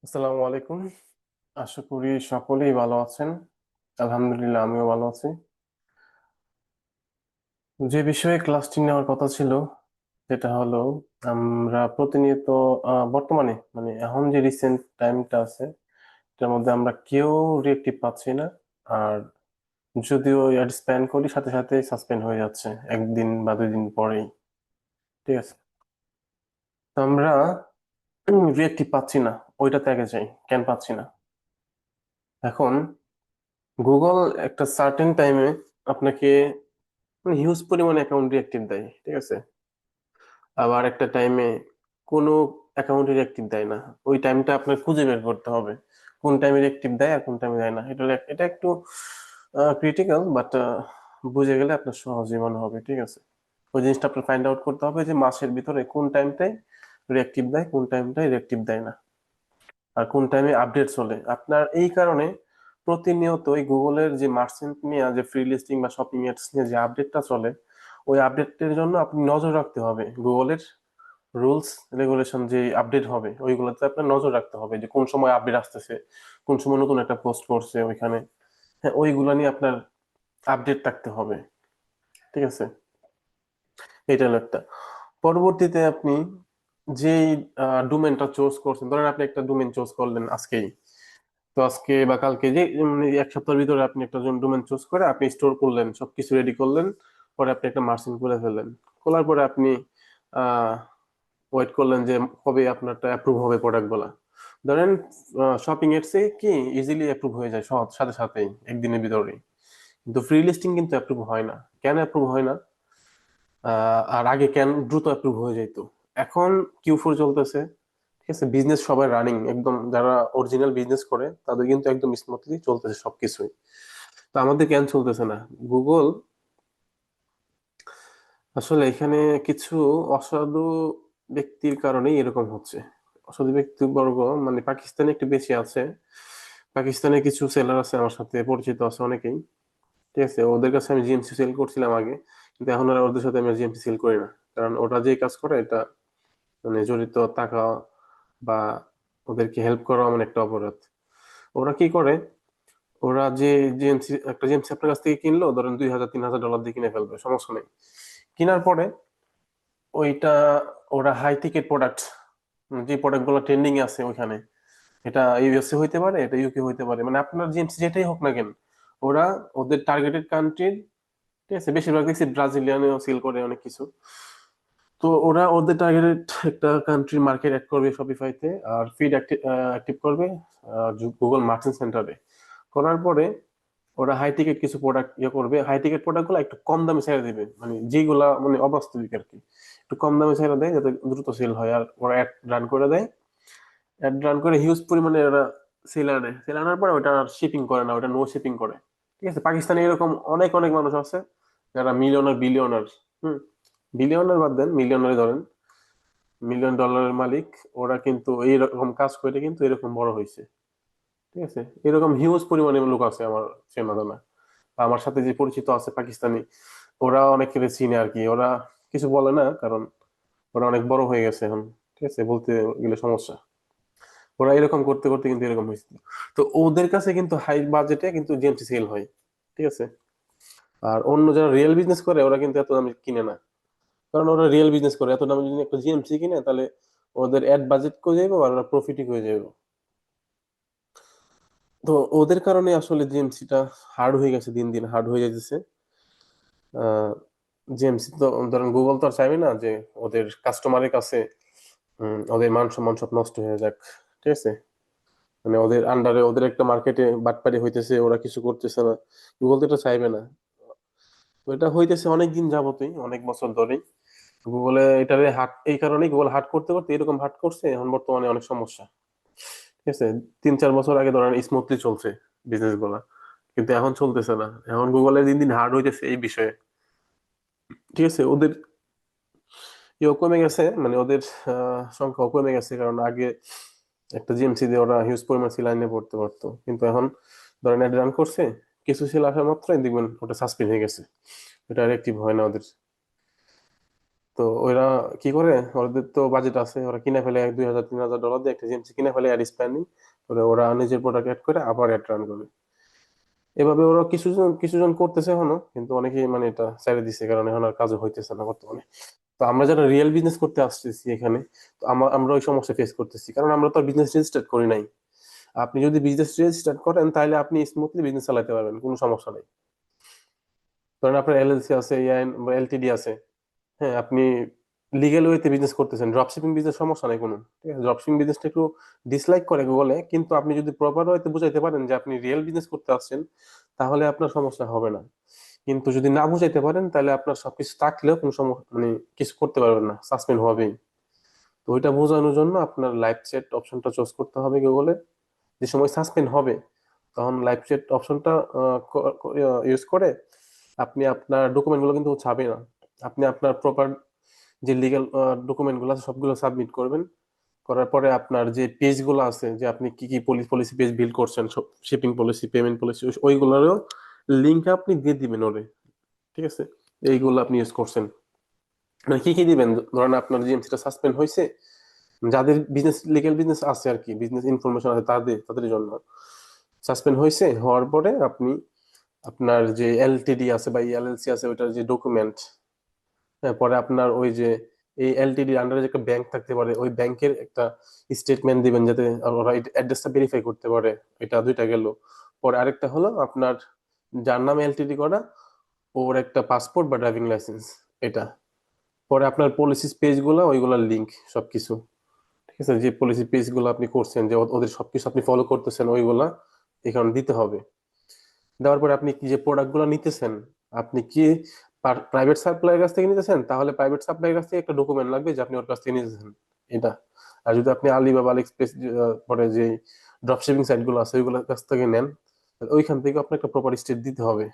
আসসালামু আলাইকুম। আশা করি সকলেই ভালো আছেন। আলহামদুলিল্লাহ, আমিও ভালো আছি। যে বিষয়ে ক্লাসটি নেওয়ার কথা ছিল সেটা হলো, আমরা প্রতিনিয়ত বর্তমানে মানে এখন যে রিসেন্ট টাইমটা আছে এটার মধ্যে আমরা কেউ রিয়েক্টিভ পাচ্ছি না। আর যদিও অ্যাড স্প্যান করি সাথে সাথে সাসপেন্ড হয়ে যাচ্ছে একদিন বা 2 দিন পরেই। ঠিক আছে, তো আমরা রিয়েক্টিভ পাচ্ছি না, ওইটাতে আগে যাই। কেন পাচ্ছি না? এখন গুগল একটা সার্টেন টাইমে আপনাকে হিউজ পরিমাণে অ্যাকাউন্ট রিঅ্যাক্টিভ দেয়, ঠিক আছে। আবার একটা টাইমে কোনো অ্যাকাউন্টের অ্যাক্টিভ দেয় না। ওই টাইমটা আপনার খুঁজে বের করতে হবে কোন টাইমে অ্যাক্টিভ দেয় আর কোন টাইমে দেয় না। এটা একটু ক্রিটিক্যাল, বাট বুঝে গেলে আপনার সহজেই মনে হবে, ঠিক আছে। ওই জিনিসটা আপনার ফাইন্ড আউট করতে হবে যে মাসের ভিতরে কোন টাইমটাই রিঅ্যাক্টিভ দেয়, কোন টাইমটাই রিঅ্যাক্টিভ দেয় না, আর কোন টাইমে আপডেট চলে আপনার। এই কারণে প্রতিনিয়ত এই গুগলের যে মার্চেন্ট নিয়ে যে ফ্রি লিস্টিং বা শপিং এডস নিয়ে যে আপডেটটা চলে, ওই আপডেটের জন্য আপনি নজর রাখতে হবে। গুগলের রুলস রেগুলেশন যে আপডেট হবে ওইগুলোতে আপনার নজর রাখতে হবে যে কোন সময় আপডেট আসতেছে, কোন সময় নতুন একটা পোস্ট করছে ওইখানে। হ্যাঁ, ওইগুলো নিয়ে আপনার আপডেট রাখতে হবে, ঠিক আছে। এটা হলো একটা। পরবর্তীতে আপনি যেই ডোমেনটা চুজ করছেন, ধরেন আপনি একটা ডোমেন চুজ করলেন আজকেই, তো আজকে বা কালকে যে মানে 1 সপ্তাহের ভিতরে আপনি একটা ডোমেন চুজ করে আপনি স্টোর করলেন, সবকিছু রেডি করলেন, পরে আপনি একটা মার্চেন্ট খুলে ফেললেন। খোলার পরে আপনি আহ ওয়েট করলেন যে কবে আপনারটা অ্যাপ্রুভ হবে প্রোডাক্ট গুলা। ধরেন শপিং এর কি ইজিলি অ্যাপ্রুভ হয়ে যায় সহজ সাথে সাথেই একদিনের ভিতরেই, কিন্তু ফ্রি লিস্টিং কিন্তু অ্যাপ্রুভ হয় না। কেন অ্যাপ্রুভ হয় না? আর আগে কেন দ্রুত অ্যাপ্রুভ হয়ে যেত? এখন Q4 চলতেছে, ঠিক আছে, বিজনেস সবাই রানিং একদম, যারা অরিজিনাল বিজনেস করে তাদের কিন্তু একদম স্মুথলি চলতেছে সবকিছুই। তো আমাদের কেন চলতেছে না? গুগল আসলে এখানে কিছু অসাধু ব্যক্তির কারণেই এরকম হচ্ছে। অসাধু ব্যক্তিবর্গ মানে পাকিস্তানে একটু বেশি আছে। পাকিস্তানে কিছু সেলার আছে, আমার সাথে পরিচিত আছে অনেকেই, ঠিক আছে। ওদের কাছে আমি জিএমসি সেল করছিলাম আগে, কিন্তু এখন আর ওদের সাথে আমি জিএমসি সেল করি না। কারণ ওরা যে কাজ করে এটা মানে জড়িত টাকা বা ওদেরকে হেল্প করা মানে একটা অপরাধ। ওরা কি করে, ওরা যে জিএমসি একটা জিএমসি আপনার কাছ থেকে কিনলো, ধরেন $2,000 3,000 দিয়ে কিনে ফেলবে, সমস্যা নেই। কেনার পরে ওইটা ওরা হাই টিকেট প্রোডাক্ট, যে প্রোডাক্ট গুলো ট্রেন্ডিং আছে ওইখানে, এটা ইউএসএ হইতে পারে, এটা ইউকে হইতে পারে, মানে আপনার জিএমসি যেটাই হোক না কেন, ওরা ওদের টার্গেটেড কান্ট্রির, ঠিক আছে, বেশিরভাগ দেখছি ব্রাজিলিয়ানও সেল করে অনেক কিছু। তো ওরা ওদের টার্গেটেড একটা কান্ট্রির মার্কেট অ্যাড করবে শপিফাইতে, আর ফিড অ্যাক্টিভ করবে গুগল মার্চেন্ট সেন্টারে। করার পরে ওরা হাই টিকেট কিছু প্রোডাক্ট ইয়ে করবে, হাই টিকেট প্রোডাক্ট গুলো একটু কম দামে ছেড়ে দিবে, মানে যেগুলা মানে অবাস্তবিক আর কি, একটু কম দামে ছেড়ে দেয় যাতে দ্রুত সেল হয়। আর ওরা অ্যাড রান করে দেয়, অ্যাড রান করে হিউজ পরিমাণে ওরা সেল আনে। সেল আনার পরে ওটা আর শিপিং করে না, ওটা নো শিপিং করে, ঠিক আছে। পাকিস্তানে এরকম অনেক অনেক মানুষ আছে যারা মিলিয়নার বিলিয়নার, হুম, বিলিয়নার বাদ দেন, মিলিয়নারে ধরেন, $1,000,000 মালিক। ওরা কিন্তু এইরকম কাজ করে কিন্তু এরকম বড় হয়েছে, ঠিক আছে। এরকম হিউজ পরিমাণে লোক আছে আমার চেনা জানা, বা আমার সাথে যে পরিচিত আছে পাকিস্তানি, ওরা অনেকে চিনে আর কি। ওরা কিছু বলে না, কারণ ওরা অনেক বড় হয়ে গেছে এখন, ঠিক আছে, বলতে গেলে সমস্যা। ওরা এরকম করতে করতে কিন্তু এরকম হয়েছে। তো ওদের কাছে কিন্তু হাই বাজেটে কিন্তু জিএমসি সেল হয়, ঠিক আছে। আর অন্য যারা রিয়েল বিজনেস করে ওরা কিন্তু এত দামে কিনে না, কারণ ওরা রিয়েল বিজনেস করে। এত দামে যদি একটা জিএমসি কিনে তাহলে ওদের অ্যাড বাজেট কমে যাবে আর ওরা প্রফিটই হয়ে যাবে। তো ওদের কারণে আসলে জিএমসিটা হার্ড হয়ে গেছে, দিন দিন হার্ড হয়ে যাইতেছে। জিএমসি তো ধরেন গুগল তো আর চাইবে না যে ওদের কাস্টমারের কাছে ওদের মান সম্মান সব নষ্ট হয়ে যাক, ঠিক আছে। মানে ওদের আন্ডারে ওদের একটা মার্কেটে বাটপারি হইতেছে, ওরা কিছু করতেছে না, গুগল তো এটা চাইবে না। তো এটা হইতেছে অনেক দিন যাবতই, অনেক বছর ধরেই। গুগলে এটারে হাট, এই কারণেই গুগল হাট করতে করতে এরকম হাট করছে, এখন বর্তমানে অনেক সমস্যা, ঠিক আছে। 3-4 বছর আগে ধরেন স্মুথলি চলছে বিজনেস গুলা, কিন্তু এখন চলতেছে না। এখন গুগলের দিন দিন হার্ড হইতেছে এই বিষয়ে, ঠিক আছে। ওদের ইয়েও কমে গেছে, মানে ওদের সংখ্যাও কমে গেছে, কারণ আগে একটা জিএমসি দিয়ে ওরা হিউজ পরিমাণ সেল লাইনে পড়তে পারতো, কিন্তু এখন ধরেন অ্যাড রান করছে, কিছু সেল আসা মাত্রই দেখবেন ওটা সাসপেন্ড হয়ে গেছে, এটা আর অ্যাক্টিভ হয় না ওদের। তো ওরা কি করে, ওদের তো বাজেট আছে, ওরা কিনে ফেলে $2,000 $3,000 দিয়ে একটা জিএমসি কিনে ফেলে অ্যাড স্পেন্ডিং করে, ওরা নিজের প্রোডাক্ট অ্যাড করে আবার অ্যাড রান করে। এভাবে ওরা কিছুজন কিছুজন করতেছে এখনো, কিন্তু অনেকেই মানে এটা ছেড়ে দিছে, কারণ এখন আর কাজও হইতেছে না বর্তমানে। তো আমরা যারা রিয়েল বিজনেস করতে আসতেছি এখানে, তো আমরা ওই সমস্যা ফেস করতেছি, কারণ আমরা তো বিজনেস রেজিস্টার্ড করি নাই। আপনি যদি বিজনেস রেজিস্টার্ড করেন তাহলে আপনি স্মুথলি বিজনেস চালাতে পারবেন, কোনো সমস্যা নেই। ধরেন আপনার এলএলসি আছে, ইআইএন বা এলটিডি আছে, হ্যাঁ, আপনি লিগেল ওয়েতে বিজনেস করতেছেন, ড্রপশিপিং বিজনেস সমস্যা নাই কোনো, ঠিক আছে। ড্রপশিপিং বিজনেসটা একটু ডিসলাইক করে গুগলে, কিন্তু আপনি যদি প্রপার ওয়েতে বুঝাইতে পারেন যে আপনি রিয়েল বিজনেস করতে আসছেন, তাহলে আপনার সমস্যা হবে না। কিন্তু যদি না বুঝাইতে পারেন, তাহলে আপনার সবকিছু থাকলেও কোনো সমস্যা মানে কিছু করতে পারবেন না, সাসপেন্ড হবেই। তো ওইটা বোঝানোর জন্য আপনার লাইভ চ্যাট অপশনটা চুজ করতে হবে গুগলে। যে সময় সাসপেন্ড হবে, তখন লাইভ চ্যাট অপশনটা ইউজ করে আপনি আপনার ডকুমেন্ট গুলো কিন্তু ছাপে না, আপনি আপনার প্রপার যে লিগ্যাল ডকুমেন্ট গুলো আছে সবগুলো সাবমিট করবেন। করার পরে আপনার যে পেজ গুলো আছে, যে আপনি কি কি পলিসি পেজ বিল্ড করছেন, শিপিং পলিসি, পেমেন্ট পলিসি, ওইগুলোরও লিঙ্ক আপনি দিয়ে দিবেন ওরে, ঠিক আছে। এইগুলো আপনি ইউজ করছেন, মানে কি কি দিবেন, ধরেন আপনার জিএমসিটা সাসপেন্ড হয়েছে, যাদের বিজনেস লিগ্যাল বিজনেস আছে আর কি, বিজনেস ইনফরমেশন আছে তাদের তাদের জন্য সাসপেন্ড হয়েছে, হওয়ার পরে আপনি আপনার যে এলটিডি আছে বা এলএলসি আছে ওইটার যে ডকুমেন্ট, হ্যাঁ, পরে আপনার ওই যে এই এলটিডি আন্ডারে যে একটা ব্যাংক থাকতে পারে, ওই ব্যাংকের একটা স্টেটমেন্ট দিবেন, যাতে ওরা অ্যাড্রেসটা ভেরিফাই করতে পারে। এটা দুইটা গেল। পরে আরেকটা হলো আপনার যার নামে এলটিডি করা, ওর একটা পাসপোর্ট বা ড্রাইভিং লাইসেন্স, এটা। পরে আপনার পলিসি পেজ গুলা, ওইগুলার লিঙ্ক সবকিছু, ঠিক আছে। যে পলিসি পেজ গুলো আপনি করছেন, যে ওদের সবকিছু আপনি ফলো করতেছেন, ওইগুলা এখানে দিতে হবে। দেওয়ার পরে আপনি কি যে প্রোডাক্ট গুলো নিতেছেন, আপনি কি প্রাইভেট সাপ্লাইয়ের কাছ থেকে নিতেছেন, তাহলে প্রাইভেট সাপ্লাইয়ের কাছ থেকে একটা ডকুমেন্ট লাগবে যে আপনি ওর কাছ থেকে নিতেছেন, এটা। আর যদি আপনি আলিবাবা, আলিএক্সপ্রেস, পরে যে ড্রপ শিপিং সাইট গুলো আছে ওইগুলোর কাছ থেকে নেন, তাহলে ওইখান থেকে আপনার একটা প্রপার স্টেট দিতে হবে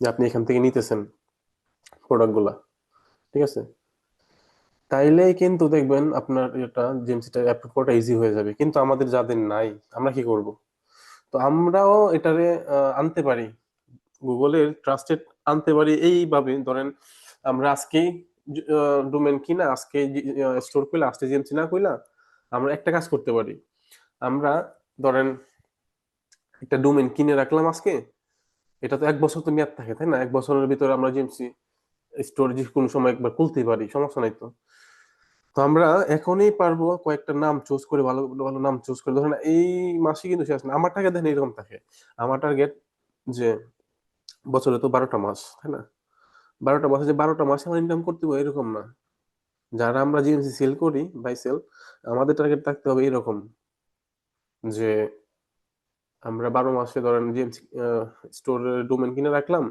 যে আপনি এখান থেকে নিতেছেন প্রোডাক্ট গুলা, ঠিক আছে। তাইলেই কিন্তু দেখবেন আপনার এটা জিএমসিটা অ্যাপ্রুভ করাটা ইজি হয়ে যাবে। কিন্তু আমাদের যাদের নাই, আমরা কি করব? তো আমরাও এটারে আনতে পারি, গুগলের ট্রাস্টেড আনতে পারি এইভাবে। ধরেন আমরা আজকেই ডোমেন কিনা, আজকে স্টোর কইলা, আজকে জিএমসি না কইলা, আমরা একটা কাজ করতে পারি। আমরা ধরেন একটা ডোমেন কিনে রাখলাম আজকে, এটা তো 1 বছর তো মেয়াদ থাকে, তাই না? 1 বছরের ভিতরে আমরা জিএমসি স্টোর যে কোনো সময় একবার খুলতেই পারি, সমস্যা নাই তো। তো আমরা এখনই পারবো কয়েকটা নাম চুজ করে, ভালো ভালো নাম চুজ করে, ধরেন এই মাসে কিন্তু শেষ না। আমার টার্গেট দেখেন এরকম থাকে, আমার টার্গেট যে বছরে তো 12টা মাস, তাই না? 12টা মাসে যে 12টা মাসে আমার ইনকাম করতে হবে এরকম না। যারা আমরা জিএমসি সেল করি, বাই সেল, আমাদের টার্গেট থাকতে হবে এরকম, যে আমরা 12 মাসে ধরেন জিএমসি স্টোরের ডোমেন কিনে রাখলাম,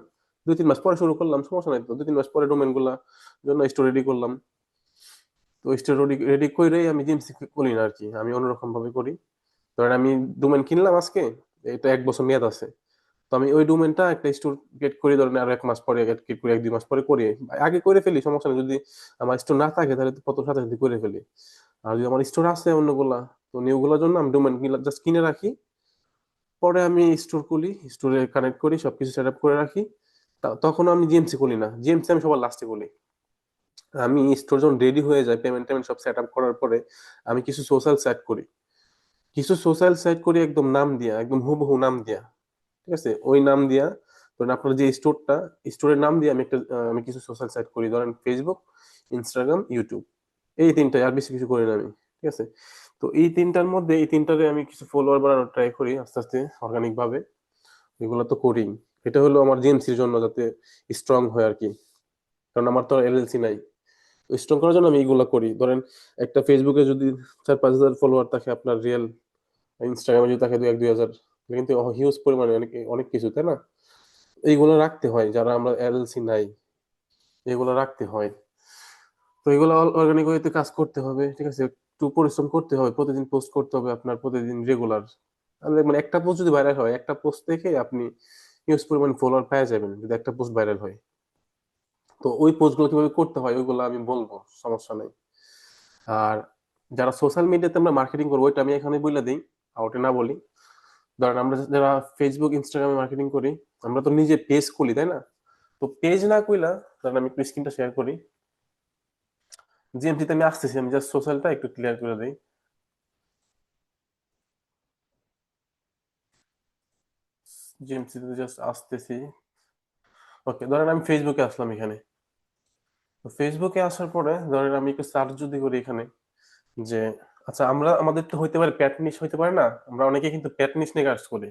2-3 মাস পরে শুরু করলাম, সমস্যা নাই তো। 2-3 মাস পরে ডোমেন গুলা জন্য স্টোর রেডি করলাম। তো স্টোর রেডি রেডি করেই আমি জিএমসি করি না আর কি, আমি অন্যরকম ভাবে করি। ধরেন আমি ডোমেন কিনলাম আজকে, এটা 1 বছর মেয়াদ আছে, তো আমি ওই ডোমেনটা একটা স্টোর গেট করি, ধরেন আরো 1 মাস পরে গেট করি, 1-2 মাস পরে করি, আগে করে ফেলি, সমস্যা নেই। যদি আমার স্টোর না থাকে তাহলে তো কত সাথে সাথে করে ফেলি। আর যদি আমার স্টোর আছে অন্যগুলা, তো নিউগুলোর জন্য আমি ডোমেন জাস্ট কিনে রাখি, পরে আমি স্টোর খুলি, স্টোরে কানেক্ট করি, সবকিছু সেট আপ করে রাখি। তখন আমি জিএমসি করি না, জিএমসি আমি সবার লাস্টে করি। আমি স্টোর যখন রেডি হয়ে যায়, পেমেন্ট টেমেন্ট সব সেট আপ করার পরে আমি কিছু সোশ্যাল সেট করি, কিছু সোশ্যাল সাইট করি একদম নাম দিয়া, একদম হুবহু নাম দিয়া, ঠিক আছে। ওই নাম দিয়া, ধরেন আপনার যে স্টোরটা, স্টোরের নাম দিয়ে আমি একটা আমি কিছু সোশ্যাল সাইট করি, ধরেন ফেসবুক, ইনস্টাগ্রাম, ইউটিউব, এই তিনটাই, আর বেশি কিছু করি না আমি, ঠিক আছে। তো এই তিনটার মধ্যে, এই তিনটারে আমি কিছু ফলোয়ার বাড়ানোর ট্রাই করি আস্তে আস্তে, অর্গানিক ভাবে। এগুলো তো করি। এটা হলো আমার জিএমসির জন্য, যাতে স্ট্রং হয় আর কি, কারণ আমার তো এলএলসি নাই। স্ট্রং করার জন্য আমি এইগুলো করি। ধরেন একটা ফেসবুকে যদি 4-5 হাজার ফলোয়ার থাকে আপনার রিয়েল, ইনস্টাগ্রামে যদি থাকে 2-1-2 হাজার, এটা কিন্তু হিউজ পরিমাণে, অনেক অনেক কিছু, তাই না? এইগুলো রাখতে হয়, যারা আমরা এলএলসি নাই, এগুলো রাখতে হয়। তো এগুলো অর্গানিক ওয়েতে কাজ করতে হবে, ঠিক আছে। একটু পরিশ্রম করতে হবে, প্রতিদিন পোস্ট করতে হবে আপনার, প্রতিদিন রেগুলার। মানে একটা পোস্ট যদি ভাইরাল হয়, একটা পোস্ট থেকে আপনি হিউজ পরিমাণ ফলোয়ার পেয়ে যাবেন, যদি একটা পোস্ট ভাইরাল হয়। তো ওই পোস্ট গুলো কিভাবে করতে হয় ওইগুলো আমি বলবো, সমস্যা নেই। আর যারা সোশ্যাল মিডিয়াতে আমরা মার্কেটিং করবো, ওইটা আমি এখানে বলে দিই, আউটে না বলি। ধরেন আমরা যারা ফেসবুক, ইনস্টাগ্রামে মার্কেটিং করি, আমরা তো নিজে পেজ খুলি, তাই না? তো পেজ না কইলা, ধরেন আমি একটু স্ক্রিনটা শেয়ার করি। জিএমসি তে আমি আসতেছি, আমি জাস্ট সোশ্যালটা একটু ক্লিয়ার করে দিই। জিএমসি তে জাস্ট আসতেছি। ওকে, ধরেন আমি ফেসবুকে আসলাম এখানে। তো ফেসবুকে আসার পরে ধরেন আমি একটু সার্চ যদি করি এখানে, যে আচ্ছা আমরা আমাদের তো হইতে পারে প্যাট নিশ হইতে পারে না, আমরা অনেকে কিন্তু প্যাট নিশ নিয়ে কাজ করি।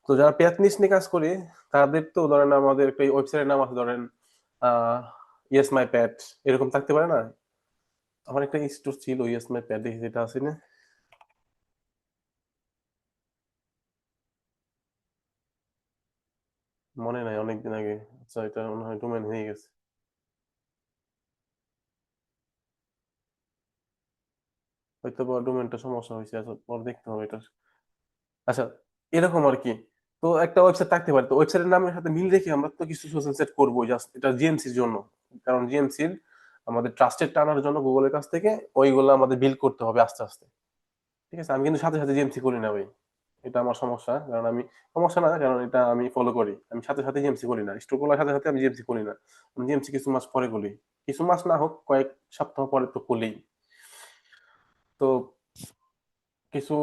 তো যারা প্যাট নিশ নিয়ে কাজ করি তাদের তো ধরেন আমাদের একটা ওয়েবসাইটের নাম আছে, ধরেন আহ ইয়েস মাই প্যাট, এরকম থাকতে পারে না? আমার একটা স্টোর ছিল ইয়েস মাই প্যাট, দেখি যেটা আছে না, মনে নাই অনেকদিন আগে। আচ্ছা, এটা মনে হয় ডোমেন হয়ে গেছে। হয়তো বা ডোমেনটা সমস্যা হয়েছে, আচ্ছা পরে দেখতে হবে এটা। আচ্ছা, এরকম আর কি। তো একটা ওয়েবসাইট থাকতে পারে, তো ওয়েবসাইটের নামের সাথে মিল রেখে আমরা তো কিছু সোশ্যাল সেট করবো, জাস্ট এটা জিএমসির জন্য। কারণ জিএমসির আমাদের ট্রাস্টেড টানার জন্য গুগলের কাছ থেকে ওইগুলো আমাদের বিল্ড করতে হবে আস্তে আস্তে। ঠিক আছে, আমি কিন্তু সাথে সাথে জিএমসি করি না ভাই। এটা আমার সমস্যা, কারণ আমি, সমস্যা না, কারণ এটা আমি ফলো করি। আমি সাথে সাথে জিএমসি করি না, স্টোর করার সাথে সাথে আমি জিএমসি করি না। আমি জিএমসি কিছু মাস পরে করি। কিছু মাস না হোক, কয়েক সপ্তাহ পরে তো করি। তো কিছু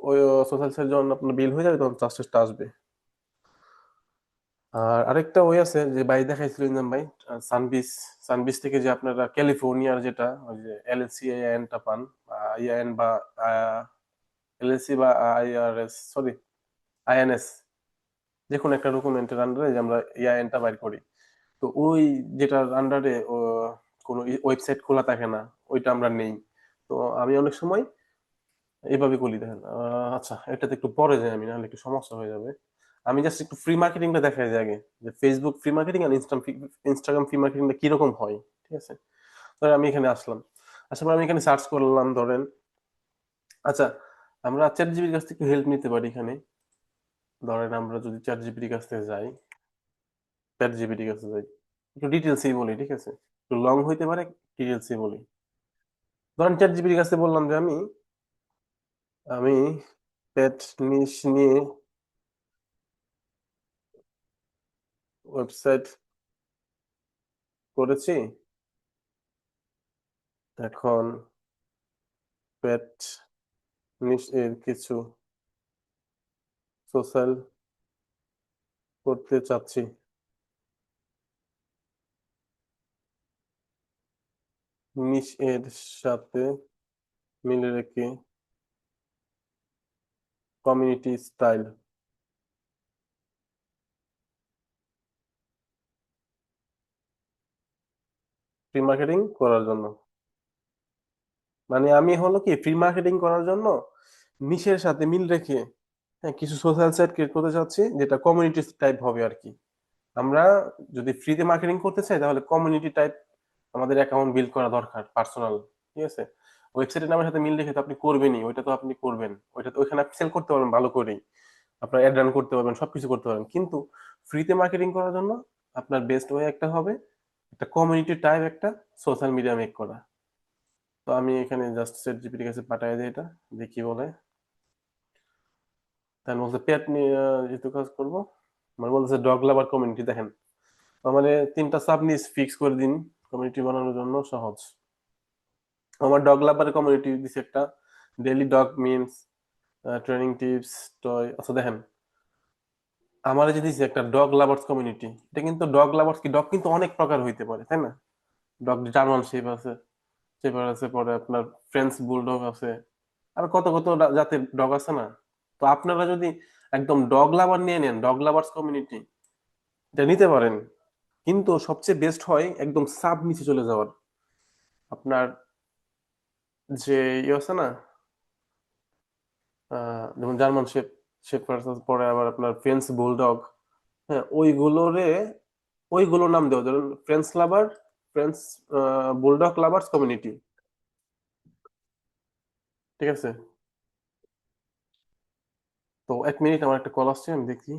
ওই সোশ্যাল সেট যখন আপনার বিল হয়ে যাবে তখন ট্রাস্টেডটা আসবে। আর আরেকটা ওই আছে যে ভাই দেখাইছিল ইনজাম ভাই, সানবিস। সানবিস থেকে যে আপনারা ক্যালিফোর্নিয়ার যেটা ওই যে এলএলসি আইএনটা পান, আইএন বা এলএলসি বা আইআরএস, সরি আইএনএস, যে কোনো একটা ডকুমেন্টের আন্ডারে যে আমরা আইএনটা বাইর করি। তো ওই যেটার আন্ডারে কোনো ওয়েবসাইট খোলা থাকে না, ওইটা আমরা নেই। তো আমি অনেক সময় এইভাবে করি, দেখেন আচ্ছা এটাতে একটু পরে যাই আমি, নাহলে একটু সমস্যা হয়ে যাবে। আমি জাস্ট একটু ফ্রি মার্কেটিংটা দেখাই যায় আগে, যে ফেসবুক ফ্রি মার্কেটিং আর ইনস্টাগ্রাম ফ্রি মার্কেটিংটা কিরকম হয়। ঠিক আছে, ধরেন আমি এখানে আসলাম, আসার পর আমি এখানে সার্চ করলাম ধরেন, আচ্ছা আমরা চ্যাট জিপির কাছ থেকে হেল্প নিতে পারি এখানে। ধরেন আমরা যদি চ্যাট জিপির কাছ থেকে যাই, চ্যাট জিপির কাছে যাই, একটু ডিটেলসই বলি, ঠিক আছে, একটু লং হইতে পারে, ডিটেলসই বলি। ধরেন চ্যাট জিপির কাছে বললাম যে আমি আমি পেট নিশ নিয়ে ওয়েবসাইট করেছি, এখন পেট নিশ এর কিছু সোশ্যাল করতে চাচ্ছি, নিশ এর সাথে মিলে রেখে কমিউনিটি স্টাইল ফ্রি মার্কেটিং করার জন্য। মানে আমি হলো কি ফ্রি মার্কেটিং করার জন্য নিশের সাথে মিল রেখে, হ্যাঁ, কিছু সোশ্যাল সাইট ক্রিয়েট করতে চাচ্ছি যেটা কমিউনিটি টাইপ হবে আর কি। আমরা যদি ফ্রিতে মার্কেটিং করতে চাই তাহলে কমিউনিটি টাইপ আমাদের অ্যাকাউন্ট বিল্ড করা দরকার, পার্সোনাল। ঠিক আছে, ওয়েবসাইটের নামের সাথে মিল রেখে তো আপনি করবেনই, ওইটা তো আপনি করবেন, ওইটা তো ওইখানে আপনি সেল করতে পারবেন ভালো করেই, আপনার অ্যাড রান করতে পারবেন, সবকিছু করতে পারবেন। কিন্তু ফ্রিতে মার্কেটিং করার জন্য আপনার বেস্ট ওয়ে একটা হবে একটা কমিউনিটি টাইপ একটা সোশ্যাল মিডিয়া মেক করা। তো আমি এখানে জাস্ট চ্যাট জিপিটির কাছে পাঠিয়ে দিই এটা, দেখি বলে। তাহলে বলছে পেট নিয়ে যেহেতু কাজ করবো, মানে বলতেছে ডগ লাভার কমিউনিটি, দেখেন আমার তিনটা সাব নিচ ফিক্স করে দিন, কমিউনিটি বানানোর জন্য সহজ। আমার ডগ লাভার কমিউনিটি দিছে একটা, daily dog memes, training tips, toy. আচ্ছা দেখেন, আমার যে দিছে একটা ডগ লাভার্স কমিউনিটি, এটা কিন্তু ডগ লাভার্স কি, ডগ কিন্তু অনেক প্রকার হইতে পারে তাই না? ডগ জার্মান শেপ আছে, শেপার আছে, পরে আপনার ফ্রেঞ্চ বুলডগ আছে, আর কত কত জাতের ডগ আছে না? তো আপনারা যদি একদম ডগ লাভার নিয়ে নেন, ডগ লাভার্স কমিউনিটি, এটা নিতে পারেন। কিন্তু সবচেয়ে বেস্ট হয় একদম সাব নিচে চলে যাওয়ার। আপনার যে ইয়ে আছে না, যেমন জার্মান শেপার্ড, পরে আবার আপনার ফ্রেঞ্চ বুলডগ, হ্যাঁ ওইগুলোরে, ওইগুলো নাম দেওয়া, ধরুন ফ্রেঞ্চ লাভার, ফ্রেঞ্চ বুলডগ লাভার্স কমিউনিটি। ঠিক আছে, তো এক মিনিট, আমার একটা কল আসছে, আমি দেখি।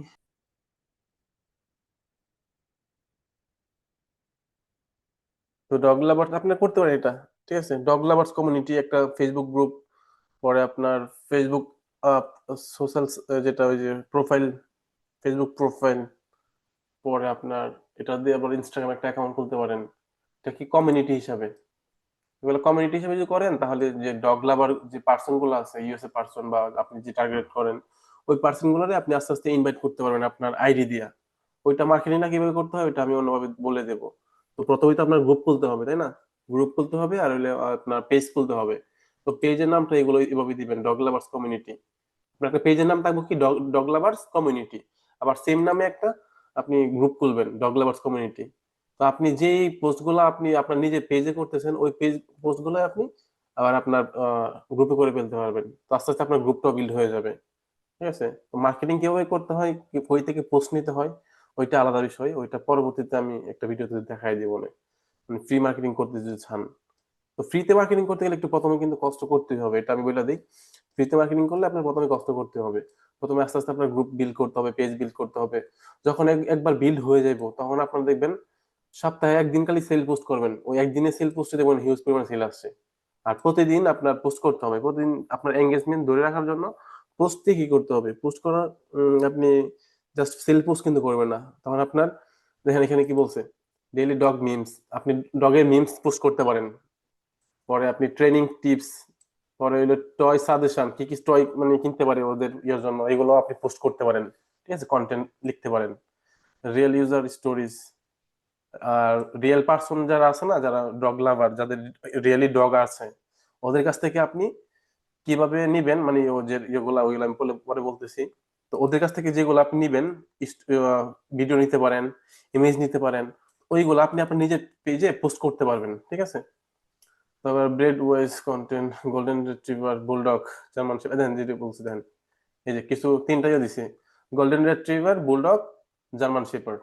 তো ডগ লাভার্স আপনি করতে পারেন এটা। ঠিক আছে, ডগ লাভার্স কমিউনিটি একটা ফেসবুক গ্রুপ, পরে আপনার ফেসবুক সোশ্যাল, যেটা ওই যে প্রোফাইল, ফেসবুক প্রোফাইল, পরে আপনার এটা দিয়ে আবার ইনস্টাগ্রাম একটা অ্যাকাউন্ট খুলতে পারেন, এটা কি কমিউনিটি হিসাবে। এগুলো কমিউনিটি হিসেবে যদি করেন তাহলে যে ডগ লাভার যে পার্সন গুলো আছে, ইউএসএ পার্সন বা আপনি যে টার্গেট করেন ওই পার্সন গুলোরে আপনি আস্তে আস্তে ইনভাইট করতে পারবেন আপনার আইডি দিয়া। ওইটা মার্কেটিংটা কিভাবে করতে হয় ওইটা আমি অন্যভাবে বলে দেবো। তো প্রথমেই তো আপনার গ্রুপ খুলতে হবে, তাই না? গ্রুপ খুলতে হবে আর হলে আপনার পেজ খুলতে হবে। তো পেজের নামটা এগুলো এভাবে দিবেন, ডগ লাভার্স কমিউনিটি। আপনার একটা পেজের নাম থাকবে কি, ডগ লাভার্স কমিউনিটি। আবার সেম নামে একটা আপনি গ্রুপ খুলবেন, ডগ লাভার্স কমিউনিটি। তো আপনি যেই পোস্টগুলো আপনি আপনার নিজের পেজে করতেছেন ওই পেজ পোস্টগুলো আপনি আবার আপনার গ্রুপে করে ফেলতে পারবেন। তো আস্তে আস্তে আপনার গ্রুপটাও বিল্ড হয়ে যাবে। ঠিক আছে? তো মার্কেটিং কিভাবে করতে হয়, কই থেকে পোস্ট নিতে হয়, ওইটা আলাদা বিষয়, ওইটা পরবর্তীতে আমি একটা ভিডিওতে দেখাই দিব না। মানে ফ্রি মার্কেটিং করতে যদি চান, তো ফ্রিতে মার্কেটিং করতে গেলে একটু প্রথমে কিন্তু কষ্ট করতেই হবে, এটা আমি বলে দিই। ফ্রিতে মার্কেটিং করলে আপনার প্রথমে কষ্ট করতে হবে। প্রথমে আস্তে আস্তে আপনার গ্রুপ বিল্ড করতে হবে, পেজ বিল্ড করতে হবে। যখন একবার বিল্ড হয়ে যাইব তখন আপনারা দেখবেন সপ্তাহে একদিন খালি সেল পোস্ট করবেন, ওই একদিনে সেল পোস্টে দেখবেন হিউজ পরিমাণ সেল আসছে। আর প্রতিদিন আপনার পোস্ট করতে হবে, প্রতিদিন আপনার এঙ্গেজমেন্ট ধরে রাখার জন্য পোস্টে কি করতে হবে, পোস্ট করার আপনি জাস্ট সেল পোস্ট কিন্তু করবেন না, তখন আপনার দেখেন এখানে কি বলছে, ডেইলি ডগ মিমস, আপনি ডগের মিমস পোস্ট করতে পারেন। পরে আপনি ট্রেনিং টিপস, পরে হইলো টয় সাজেশন, কি কি টয় মানে কিনতে পারে ওদের ইয়ের জন্য, এগুলো আপনি পোস্ট করতে পারেন। ঠিক আছে, কন্টেন্ট লিখতে পারেন। রিয়েল ইউজার স্টোরিজ, আর রিয়েল পার্সন যারা আছে না, যারা ডগ লাভার, যাদের রিয়েলি ডগ আছে, ওদের কাছ থেকে আপনি কিভাবে নিবেন, মানে ও যে ইয়েগুলা ওইগুলো আমি পরে বলতেছি। তো ওদের কাছ থেকে যেগুলো আপনি নিবেন, ভিডিও নিতে পারেন, ইমেজ নিতে পারেন, ওইগুলো আপনি আপনার নিজের পেজে পোস্ট করতে পারবেন। ঠিক আছে? তারপর bread wise content, golden retriever, bulldog, German shepherd, দেখেন যেটা বলছি দেখেন, এই যে কিছু তিনটা দিছে, golden retriever, bulldog, German shepherd.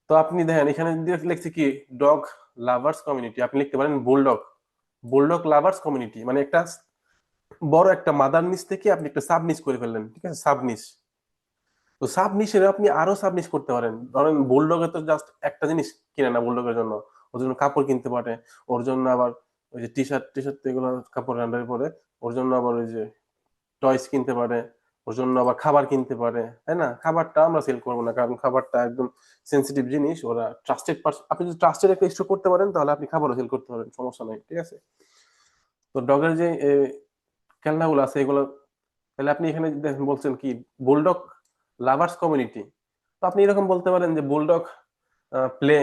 তো আপনি দেখেন এখানে লিখছে কি, ডগ লাভার্স কমিউনিটি, আপনি লিখতে পারেন বুলডগ, বুলডগ লাভার্স কমিউনিটি, মানে একটা বড় একটা মাদার নিচ থেকে আপনি একটা সাব নিচ করে ফেললেন। ঠিক আছে, সাব নিচ। তো সাব নিচের আপনি আরো সাব নিচ করতে পারেন। ধরেন বুলডগে তো জাস্ট একটা জিনিস কিনে না, বুলডগের জন্য ওর জন্য কাপড় কিনতে পারে, ওর জন্য আবার ওই যে টি শার্ট এগুলো কাপড় আন্ডারে পরে, ওর জন্য আবার ওই যে টয়স কিনতে পারে, ওর জন্য আবার খাবার কিনতে পারে, তাই না? খাবারটা আমরা সেল করবো না, কারণ খাবারটা একদম সেন্সিটিভ জিনিস, ওরা ট্রাস্টেড পার্সন। আপনি যদি ট্রাস্টেড একটা স্টোর করতে পারেন তাহলে আপনি খাবারও সেল করতে পারেন, সমস্যা নাই। ঠিক আছে? তো ডগের যে খেলনাগুলো আছে এগুলো, তাহলে আপনি এখানে দেখেন বলছেন কি, বুলডগ লাভার্স কমিউনিটি। তো আপনি এরকম বলতে পারেন যে বুলডগ প্লে,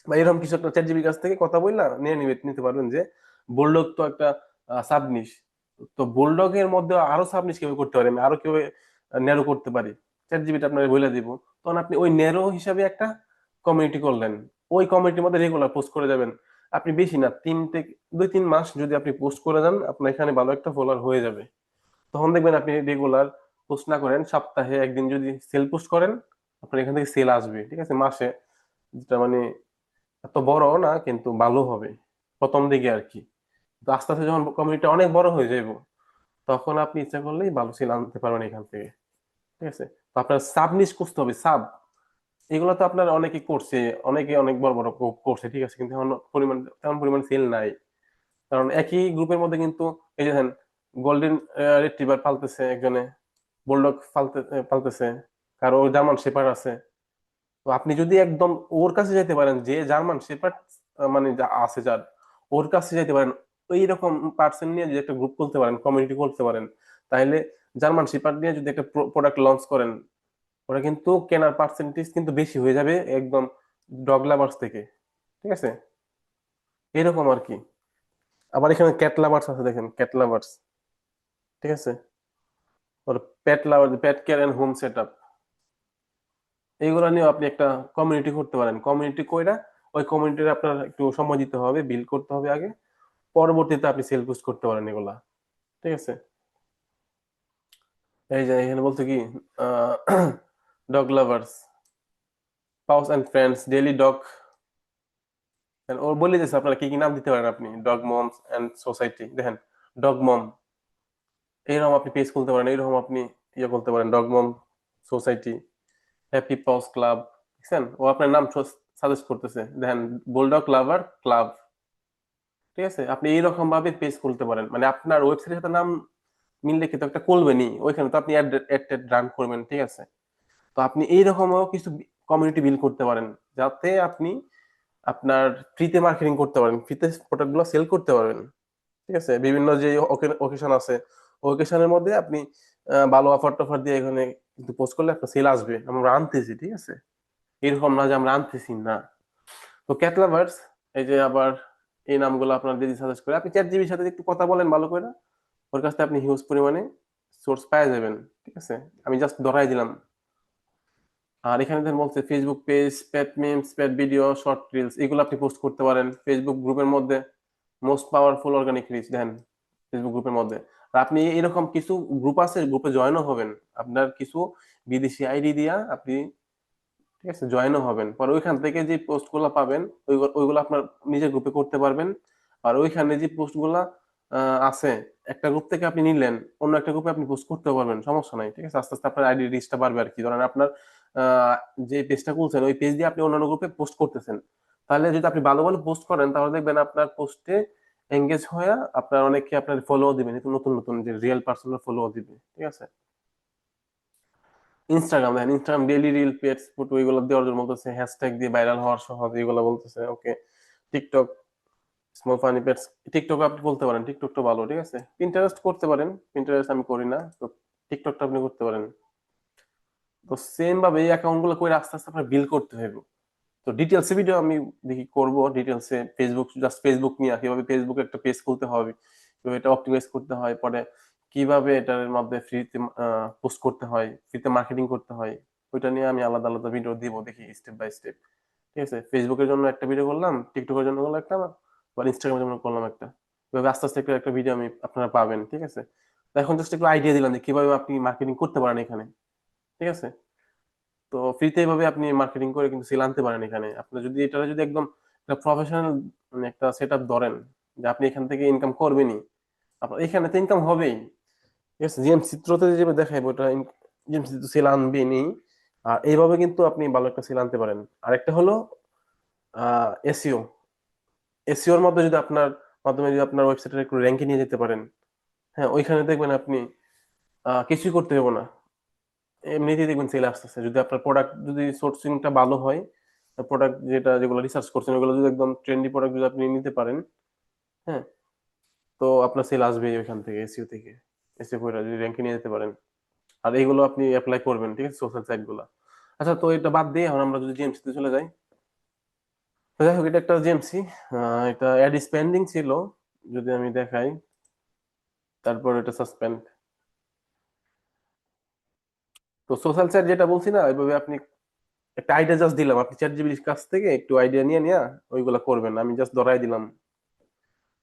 বা এরকম কিছু একটা চ্যাট জিপির কাছ থেকে কথা বললা নিতে পারবেন যে বুলডগ তো একটা সাবনিশ। তো বুলডগের মধ্যে আরো সাবনিশ কিভাবে করতে পারি, আমি আরো কিভাবে ন্যারো করতে পারি, চ্যাট জিপিটা আপনাকে বলে দিব। তখন আপনি ওই ন্যারো হিসাবে একটা কমিউনিটি করলেন, ওই কমিউনিটির মধ্যে রেগুলার পোস্ট করে যাবেন। আপনি বেশি না, 2-3 মাস যদি আপনি পোস্ট করে যান, আপনার এখানে ভালো একটা ফলোয়ার হয়ে যাবে। তখন দেখবেন আপনি রেগুলার পোস্ট না করেন, সপ্তাহে একদিন যদি সেল পোস্ট করেন, আপনার এখান থেকে সেল আসবে। ঠিক আছে, মাসে, যেটা মানে এত বড় না কিন্তু ভালো হবে প্রথম দিকে আর কি। তো আস্তে আস্তে যখন কমিউনিটি অনেক বড় হয়ে যাবে, তখন আপনি ইচ্ছা করলেই ভালো সেল আনতে পারবেন এখান থেকে। ঠিক আছে? তো আপনার সাব নিশ করতে হবে, সাব। এগুলো তো আপনার অনেকে করছে, অনেকে অনেক বড় বড় করছে, ঠিক আছে, কিন্তু তেমন পরিমাণ সেল নাই। কারণ একই গ্রুপের মধ্যে কিন্তু এই যে দেখেন, গোল্ডেন রিট্রিভার পালতেছে একজনে, বুলডগ পালতেছে, কারো জার্মান শেপার্ড আছে। তো আপনি যদি একদম ওর কাছে যেতে পারেন, যে জার্মান শেপার্ড মানে যা আছে যার, ওর কাছে যেতে পারেন, ওই রকম পার্সন নিয়ে যদি একটা গ্রুপ খুলতে পারেন, কমিউনিটি খুলতে পারেন, তাহলে জার্মান শেপার্ড নিয়ে যদি একটা প্রোডাক্ট লঞ্চ করেন, ওরা কিন্তু কেনার পার্সেন্টেজ কিন্তু বেশি হয়ে যাবে একদম ডগ লাভার্স থেকে। ঠিক আছে? এরকম আর কি। আবার এখানে ক্যাট লাভার্স আছে, দেখেন ক্যাট লাভার্স। ঠিক আছে? ওর pet lover, pet care and home set up, এইগুলো নিয়েও আপনি একটা কমিউনিটি করতে পারেন। কমিউনিটি কইরা ওই কমিউনিটির আপনার একটু সময় দিতে হবে, বিল্ড করতে হবে আগে, পরবর্তীতে আপনি সেল পোস্ট করতে পারেন এগুলা। ঠিক আছে? এই যে এখানে বলতে কি, dog lovers, paws and friends, daily dog, ওর বলে দিয়েছে আপনারা কি কি নাম দিতে পারেন আপনি, ডগ মমস এন্ড সোসাইটি, দেখেন ডগ মম, এইরকম আপনি পেজ খুলতে পারেন, এইরকম আপনি ইয়ে করতে পারেন, ডগ মম সোসাইটি, হ্যাপি পাউস ক্লাব। দেখছেন, ও আপনার নাম সাজেস্ট করতেছে, দেখেন, বুলডগ লাভার ক্লাব। ঠিক আছে, আপনি এইরকম ভাবে পেজ খুলতে পারেন, মানে আপনার ওয়েবসাইটের সাথে নাম মিললে কিন্তু একটা খুলবেনই, ওইখানে তো আপনি অ্যাড রান করবেন। ঠিক আছে? তো আপনি এইরকমও কিছু কমিউনিটি বিল্ড করতে পারেন, যাতে আপনি আপনার ফ্রিতে মার্কেটিং করতে পারেন, ফ্রিতে প্রোডাক্টগুলো সেল করতে পারবেন। ঠিক আছে, বিভিন্ন যে ওকেশন আছে ওকেশনের মধ্যে আপনি ভালো অফার টফার দিয়ে এখানে কিন্তু পোস্ট করলে একটা সেল আসবে, আমরা আনতেছি। ঠিক আছে, এরকম না যে আমরা আনতেছি না। তো ক্যাট লাভার্স, এই যে আবার এই নামগুলো আপনার যদি সাজেস্ট করে, আপনি চ্যাট জিবির সাথে একটু কথা বলেন ভালো করে, ওর কাছ থেকে আপনি হিউজ পরিমাণে সোর্স পাওয়া যাবেন। ঠিক আছে, আমি জাস্ট ধরাই দিলাম। আর এখানে দেখেন বলছে ফেসবুক পেজ, প্যাট মিমস, প্যাট ভিডিও, শর্ট রিলস, এগুলো আপনি পোস্ট করতে পারেন ফেসবুক গ্রুপের মধ্যে। মোস্ট পাওয়ারফুল অর্গানিক রিচ দেন ফেসবুক গ্রুপের মধ্যে। আর আপনি এরকম কিছু গ্রুপ আছে, গ্রুপে জয়েনও হবেন। আপনার কিছু বিদেশি আইডি দিয়া আপনি, ঠিক আছে, জয়েনও হবেন। পরে ওইখান থেকে যে পোস্ট গুলা পাবেন ওইগুলো আপনার নিজের গ্রুপে করতে পারবেন। আর ওইখানে যে পোস্ট গুলা আছে, একটা গ্রুপ থেকে আপনি নিলেন, অন্য একটা গ্রুপে আপনি পোস্ট করতে পারবেন, সমস্যা নাই। ঠিক আছে, আস্তে আস্তে আপনার আইডি রিচটা বাড়বে আর কি। ধরেন আপনার আহ, যে পেজটা খুলছেন ওই পেজ দিয়ে আপনি অন্যান্য গ্রুপে পোস্ট করতেছেন, তাহলে যদি আপনি ভালো ভালো পোস্ট করেন তাহলে দেখবেন আপনার পোস্টে এঙ্গেজ হয়ে আপনার অনেকে আপনার ফলো দিবেন, নতুন নতুন যে রিয়েল পার্সোনাল ফলো দিবে। ঠিক আছে, ইনস্টাগ্রাম দেখেন, Instagram daily reel, pets, photo, এগুলো দেওয়ার জন্য বলতেছে, হ্যাশট্যাগ দিয়ে ভাইরাল হওয়ার সহজ, এগুলো বলতেছে। Okay, TikTok, small funny pets, TikTok আপনি বলতে পারেন, টিকটকটা ভালো। ঠিক আছে, পিন্টারেস্ট করতে পারেন, পিন্টারেস্ট আমি করি না, তো টিকটকটা আপনি করতে পারেন। তো সেম ভাবে এই অ্যাকাউন্ট গুলো করে আস্তে আস্তে আপনার বিল্ড করতে হবে। তো ডিটেলসে ভিডিও আমি দেখি করব, ডিটেলসে ফেসবুক, জাস্ট ফেসবুক নিয়ে কিভাবে ফেসবুকে একটা পেজ খুলতে হবে, কিভাবে এটা অপটিমাইজ করতে হয়, পরে কিভাবে এটার মধ্যে ফ্রিতে পোস্ট করতে হয়, ফ্রিতে মার্কেটিং করতে হয়, ওইটা নিয়ে আমি আলাদা আলাদা ভিডিও দিব, দেখি স্টেপ বাই স্টেপ। ঠিক আছে, ফেসবুকের জন্য একটা ভিডিও করলাম, টিকটকের জন্য করলাম একটা, বা ইনস্টাগ্রামের জন্য করলাম একটা। এভাবে আস্তে আস্তে একটা একটা ভিডিও আমি আপনারা পাবেন। ঠিক আছে, তো এখন জাস্ট একটু আইডিয়া দিলাম যে কিভাবে আপনি মার্কেটিং করতে পারেন এখানে। ঠিক আছে, তো ফ্রিতে এইভাবে আপনি মার্কেটিং করে কিন্তু সেল আনতে পারেন এখানে। আপনি যদি এটা যদি একদম একটা প্রফেশনাল মানে একটা সেট আপ ধরেন, যে আপনি এখান থেকে ইনকাম করবেনই, আপনার এখানে তো ইনকাম হবেই। ঠিক আছে, জিএম চিত্রতে যেভাবে দেখাইবো ওটা জিএম চিত্র সেল আনবেনই। আর এইভাবে কিন্তু আপনি ভালো একটা সেল আনতে পারেন। আরেকটা হলো এসইও। এসইওর মধ্যে যদি আপনার মাধ্যমে যদি আপনার ওয়েবসাইটের একটু র্যাঙ্কে নিয়ে যেতে পারেন, হ্যাঁ, ওইখানে দেখবেন আপনি কিছুই করতে হবে না, এমনিতেই দেখবেন সেল আসতেছে। যদি আপনার প্রোডাক্ট যদি সোর্সিংটা ভালো হয়, প্রোডাক্ট যেগুলো রিসার্চ করছেন ওগুলো যদি একদম ট্রেন্ডি প্রোডাক্ট যদি আপনি নিতে পারেন, হ্যাঁ, তো আপনার সেল আসবে ওইখান থেকে, এসইও থেকে। এসইও করে যদি র্যাঙ্কে নিয়ে যেতে পারেন, আর এইগুলো আপনি অ্যাপ্লাই করবেন। ঠিক আছে, সোশ্যাল সাইট গুলা। আচ্ছা, তো এটা বাদ দিয়ে এখন আমরা যদি জিএমসি তে চলে যাই, তো যাই হোক, এটা একটা জিএমসি, এটা অ্যাড স্পেন্ডিং ছিল, যদি আমি দেখাই, তারপর এটা সাসপেন্ড। তো সোশ্যাল সাইট যেটা বলছি না, ওইভাবে আপনি একটা আইডিয়া জাস্ট দিলাম, আপনি চ্যাট জিপিটির কাছ থেকে একটু আইডিয়া নিয়ে নিয়ে ওইগুলা করবেন, আমি জাস্ট ধরাই দিলাম।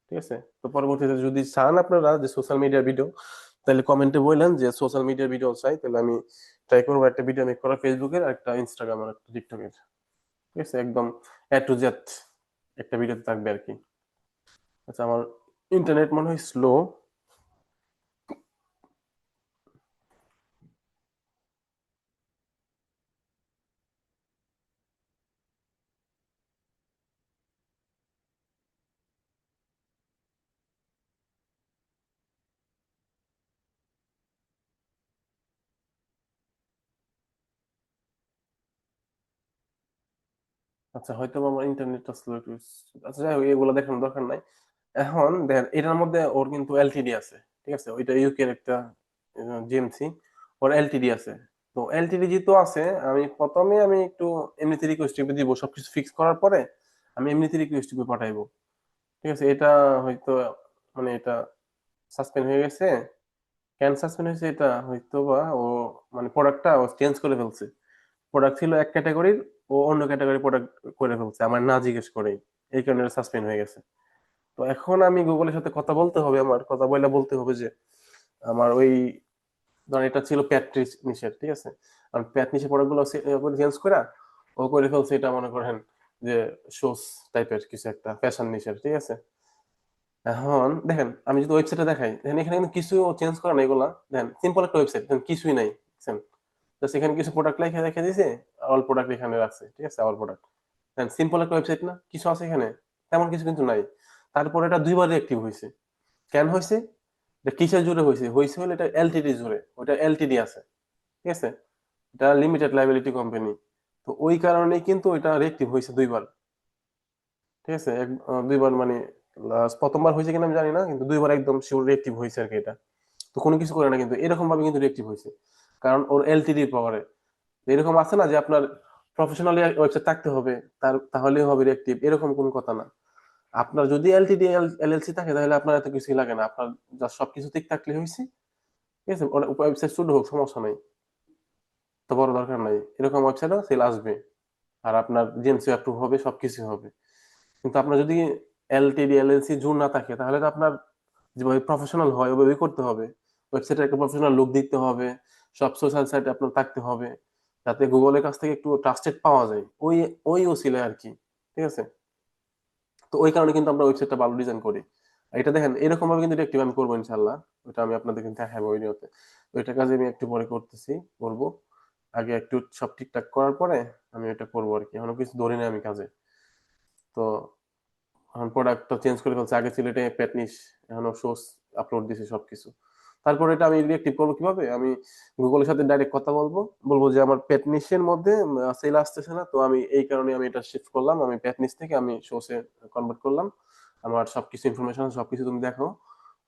ঠিক আছে, তো পরবর্তীতে যদি চান আপনারা যে সোশ্যাল মিডিয়ার ভিডিও, তাহলে কমেন্টে বললেন যে সোশ্যাল মিডিয়ার ভিডিও চাই, তাহলে আমি ট্রাই করবো একটা ভিডিও মেক করা, ফেসবুকের, একটা ইনস্টাগ্রাম, আর একটা টিকটকের। ঠিক আছে, একদম এ টু জেড একটা ভিডিওতে থাকবে আর কি। আচ্ছা, আমার ইন্টারনেট মনে হয় স্লো। আচ্ছা, হয়তো বা আমার ইন্টারনেটটা স্লো একটু। আচ্ছা, যাই হোক, এগুলো দেখানোর দরকার নাই। এখন দেখেন, এটার মধ্যে ওর কিন্তু এলটিডি আছে। ঠিক আছে, ওইটা ইউকের একটা জিএমসি, ওর এলটিডি আছে। তো এলটিডি যেহেতু আছে, আমি প্রথমে আমি একটু এমনিতে রিকোয়েস্ট দিব, সবকিছু ফিক্স করার পরে আমি এমনিতে রিকোয়েস্ট পাঠাইবো। ঠিক আছে, এটা হয়তো মানে এটা সাসপেন্ড হয়ে গেছে। কেন সাসপেন্ড হয়েছে এটা হয়তো বা ও মানে প্রোডাক্টটা ও চেঞ্জ করে ফেলছে। প্রোডাক্ট ছিল এক ক্যাটাগরির, ও অন্য ক্যাটাগরি প্রোডাক্ট করে ফেলছে আমার না জিজ্ঞেস করেই, এই কারণে সাসপেন্ড হয়ে গেছে। তো এখন আমি গুগলের সাথে কথা বলতে হবে, আমার কথা বলে বলতে হবে যে আমার ওই, ধরেন এটা ছিল প্যাট নিষেধ। ঠিক আছে, আর প্যাট নিষেধ প্রোডাক্ট গুলো চেঞ্জ করে ও করে ফেলছে এটা, মনে করেন যে শুজ টাইপের কিছু একটা ফ্যাশন নিষেধ। ঠিক আছে, এখন দেখেন আমি যদি ওয়েবসাইটে দেখাই, দেখেন এখানে কিন্তু কিছু চেঞ্জ করা নাই, এগুলা দেখেন সিম্পল একটা ওয়েবসাইট, কিছুই নাই, বুঝছেন? জাস্ট এখানে কিছু প্রোডাক্ট লেখা রেখে দিয়েছে, অল প্রোডাক্ট এখানে রাখছে। ঠিক আছে, অল প্রোডাক্ট, দেখেন সিম্পল একটা ওয়েবসাইট না, কিছু আছে এখানে, তেমন কিছু কিন্তু নাই। তারপর এটা দুইবার অ্যাক্টিভ হয়েছে। কেন হয়েছে? এটা কিসের জোরে হয়েছে? হয়েছে হলে এটা এলটিডি জোরে, ওটা এলটিডি আছে। ঠিক আছে, এটা লিমিটেড লাইবিলিটি কোম্পানি। তো ওই কারণে কিন্তু এটা রিঅ্যাক্টিভ হয়েছে দুইবার। ঠিক আছে, দুইবার মানে প্রথমবার হয়েছে কিনা আমি জানি না, কিন্তু দুইবার একদম শিওর রিয়েক্টিভ হয়েছে আর কি এটা। তো কোনো কিছু করে না, কিন্তু এরকম ভাবে কিন্তু রিয়েক্টিভ হয়েছে, কারণ ওর এলটিডি পাওয়ারে। এরকম আছে না যে আপনার প্রফেশনালি ওয়েবসাইট থাকতে হবে তাহলেই হবে রিয়েক্টিভ, এরকম কোনো কথা না। আপনার যদি এলটিডি এলএলসি থাকে তাহলে আপনার এত কিছুই লাগে না, আপনার যা সবকিছু ঠিক থাকলে হয়েছে। ঠিক আছে, ওয়েবসাইট শুরু হোক, সমস্যা নাই, তো বড় দরকার নাই, এরকম ওয়েবসাইটও সেল আসবে, আর আপনার জিএমসি অ্যাপ্রুভ হবে, সবকিছু হবে। কিন্তু আপনার যদি এলটিডি এলএলসি জোর না থাকে, তাহলে তো আপনার যেভাবে প্রফেশনাল হয় ওইভাবেই করতে হবে। ওয়েবসাইটে একটা প্রফেশনাল লুক দিতে হবে, সব সোশ্যাল সাইটে আপনার থাকতে হবে, যাতে গুগলের কাছ থেকে একটু ট্রাস্টেড পাওয়া যায়, ওই ওই ওসিলে আর কি। ঠিক আছে, তো ওই কারণে কিন্তু আমরা ওয়েবসাইটটা ভালো ডিজাইন করি। আর এটা দেখেন এরকম ভাবে কিন্তু রিঅ্যাক্টিভ আমি করবো ইনশাল্লাহ, ওটা আমি আপনাদের কিন্তু দেখাবো ভিডিওতে। তো এটা কাজে আমি একটু পরে করতেছি, করবো। আগে একটু সব ঠিকঠাক করার পরে আমি এটা করবো আর কি, এখনো কিছু ধরি না আমি কাজে। তো এখন প্রোডাক্টটা চেঞ্জ করে ফেলছে, আগে ছিল এটা প্যাটনিশ, এখন সোর্স আপলোড দিছে সবকিছু। তারপরে এটা আমি রিঅ্যাক্টিভ করবো কিভাবে, আমি গুগলের সাথে ডাইরেক্ট কথা বলবো, বলবো যে আমার প্যাটনিশের মধ্যে সেল আসতেছে না, তো আমি এই কারণে আমি এটা শিফট করলাম, আমি প্যাটনিশ থেকে আমি সোর্সে কনভার্ট করলাম। আমার সবকিছু ইনফরমেশন সবকিছু তুমি দেখো,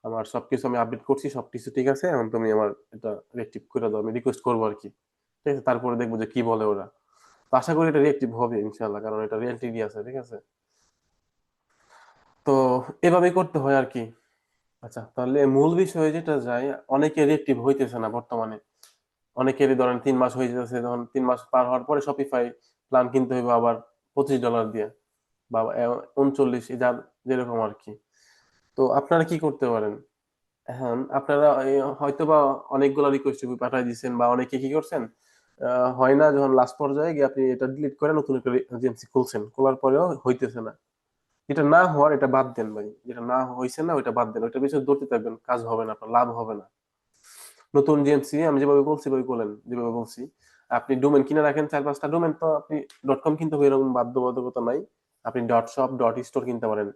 আমার সবকিছু আমি আপডেট করছি, সবকিছু ঠিক আছে, এখন তুমি আমার এটা রিঅ্যাক্টিভ করে দাও, আমি রিকোয়েস্ট করবো আর কি। ঠিক আছে, তারপরে দেখবো যে কি বলে ওরা। তো আশা করি এটা রিঅ্যাক্টিভ হবে ইনশাল্লাহ, কারণ এটা রিয়েলিটি আছে। ঠিক আছে, তো এভাবেই করতে হয় আর কি। আচ্ছা, তাহলে মূল বিষয়ে যেটা যায়, অনেকেরই অ্যাক্টিভ হইতেছে না বর্তমানে। অনেকেরই ধরেন 3 মাস হয়ে যেতেছে, তখন 3 মাস পার হওয়ার পরে শপিফাই প্ল্যান কিনতে হইবে আবার $25 দিয়ে, বা 39, যা যেরকম আর কি। তো আপনারা কি করতে পারেন, হ্যাঁ আপনারা হয়তো বা অনেকগুলো রিকোয়েস্ট পাঠাই দিচ্ছেন, বা অনেকে কি করছেন, হয় না, যখন লাস্ট পর্যায়ে গিয়ে আপনি এটা ডিলিট করে নতুন একটা এজেন্সি খুলছেন, খোলার পরেও হইতেছে না। যেটা না হওয়ার এটা বাদ দেন ভাই, যেটা না হয়েছে না ওইটা বাদ দেন, ওইটা পিছনে দৌড়তে থাকবেন, কাজ হবে না, আপনার লাভ হবে না। নতুন জিএমসি আমি যেভাবে বলছি ওই বলেন, যেভাবে বলছি। আপনি ডোমেন কিনে রাখেন 4-5টা ডোমেন, তো আপনি ডট কম কিনতে হবে এরকম বাধ্যবাধকতা নাই। আপনি ডট শপ ডট স্টোর কিনতে পারেন।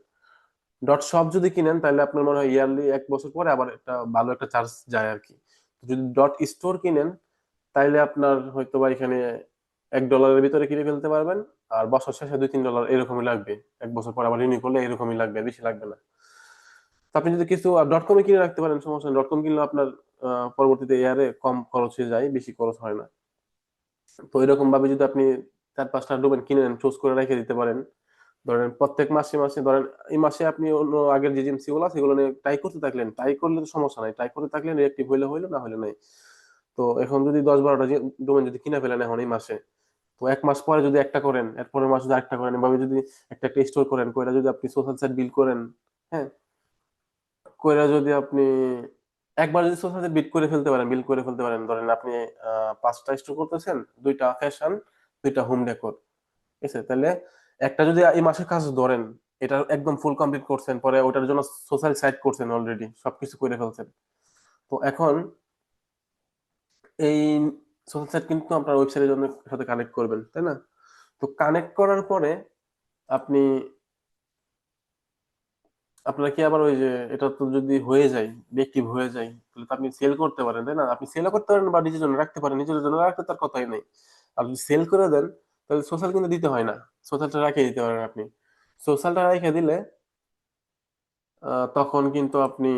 ডট শপ যদি কিনেন তাহলে আপনার মনে হয় ইয়ারলি 1 বছর পরে আবার একটা ভালো একটা চার্জ যায় আর কি। যদি ডট স্টোর কিনেন তাইলে আপনার হয়তো বা এখানে $1 ভিতরে কিনে ফেলতে পারবেন, আর বছর শেষে $2-3 এরকমই লাগবে। 1 বছর পর আবার রিনিউ করলে এরকমই লাগবে, বেশি লাগবে না। তো আপনি যদি কিছু ডট কমে কিনে রাখতে পারেন, সমস্যা নেই, ডট কম কিনলে আপনার পরবর্তীতে এয়ারে কম খরচে যায়, বেশি খরচ হয় না। তো এরকম ভাবে যদি আপনি 4-5টা ডোমেন কিনে নেন, চুজ করে রেখে দিতে পারেন, ধরেন প্রত্যেক মাসে মাসে ধরেন এই মাসে আপনি অন্য আগের যে এজেন্সি গুলো সেগুলো নিয়ে ট্রাই করতে থাকলেন, ট্রাই করলে তো সমস্যা নাই, ট্রাই করতে থাকলেন, রিঅ্যাক্টিভ হইলে হইলো, না হলে নাই। তো এখন যদি 10-12টা ডোমেন যদি কিনে ফেলেন এখন এই মাসে, তো 1 মাস পরে যদি একটা করেন, এরপরের মাসে যদি একটা করেন, এভাবে যদি একটা একটা স্টোর করেন, কইরা যদি আপনি সোশ্যাল সাইট বিল্ড করেন, হ্যাঁ, কইরা যদি আপনি একবার যদি সোশ্যাল সাইট বিল্ড করে ফেলতে পারেন, ধরেন আপনি 5টা স্টোর করতেছেন, 2টা ফ্যাশন, 2টা হোম ডেকোর। ঠিক আছে, তাহলে একটা যদি এই মাসের কাজ ধরেন, এটা একদম ফুল কমপ্লিট করছেন, পরে ওটার জন্য সোশ্যাল সাইট করছেন, অলরেডি সবকিছু করে ফেলছেন। তো এখন এই সোশ্যাল সাইট কিন্তু আপনার ওয়েবসাইটের জন্য সাথে কানেক্ট করবেন, তাই না? তো কানেক্ট করার পরে আপনি, আপনার কি আবার ওই যে এটা তো যদি হয়ে যায়, অ্যাক্টিভ হয়ে যায়, তাহলে তো আপনি সেল করতে পারেন, তাই না? আপনি সেলও করতে পারেন বা নিজের জন্য রাখতে পারেন, নিজের জন্য রাখতে তার কথাই নেই। আপনি সেল করে দেন, তাহলে সোশ্যাল কিন্তু দিতে হয় না, সোশ্যালটা রেখে দিতে পারেন আপনি। সোশ্যালটা রেখে দিলে তখন কিন্তু আপনি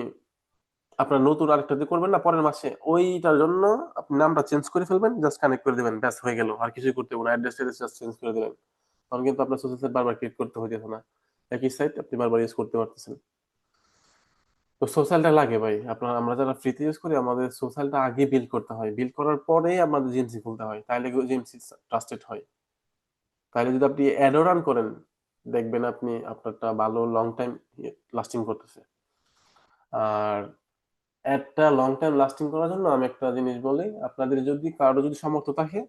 আপনার নতুন আরেকটা যে করবেন না পরের মাসে, ওইটার জন্য আপনি নামটা চেঞ্জ করে ফেলবেন, জাস্ট কানেক্ট করে দিবেন, ব্যাস হয়ে গেল, আর কিছুই করতে হবে না, অ্যাড্রেস ট্যাড্রেস জাস্ট চেঞ্জ করে দিবেন। তখন কিন্তু আপনার সোশ্যাল সাইট বারবার ক্রিয়েট করতে হইতেছে না, একই সাইট আপনি বারবার ইউজ করতে পারতেছেন। তো সোশ্যালটা লাগে ভাই, আপনার আমরা যারা ফ্রিতে ইউজ করি আমাদের সোশ্যালটা আগে বিল্ড করতে হয়, বিল্ড করার পরেই আমাদের জিএমসি খুলতে হয়, তাহলে জিএমসি ট্রাস্টেড হয়। তাহলে যদি আপনি অ্যাডও রান করেন, দেখবেন আপনি আপনারটা ভালো লং টাইম লাস্টিং করতেছে। আর একটা লং টাইম লাস্টিং করার জন্য আমি একটা জিনিস বলি, আপনাদের যদি কারো যদি সামর্থ্য থাকে,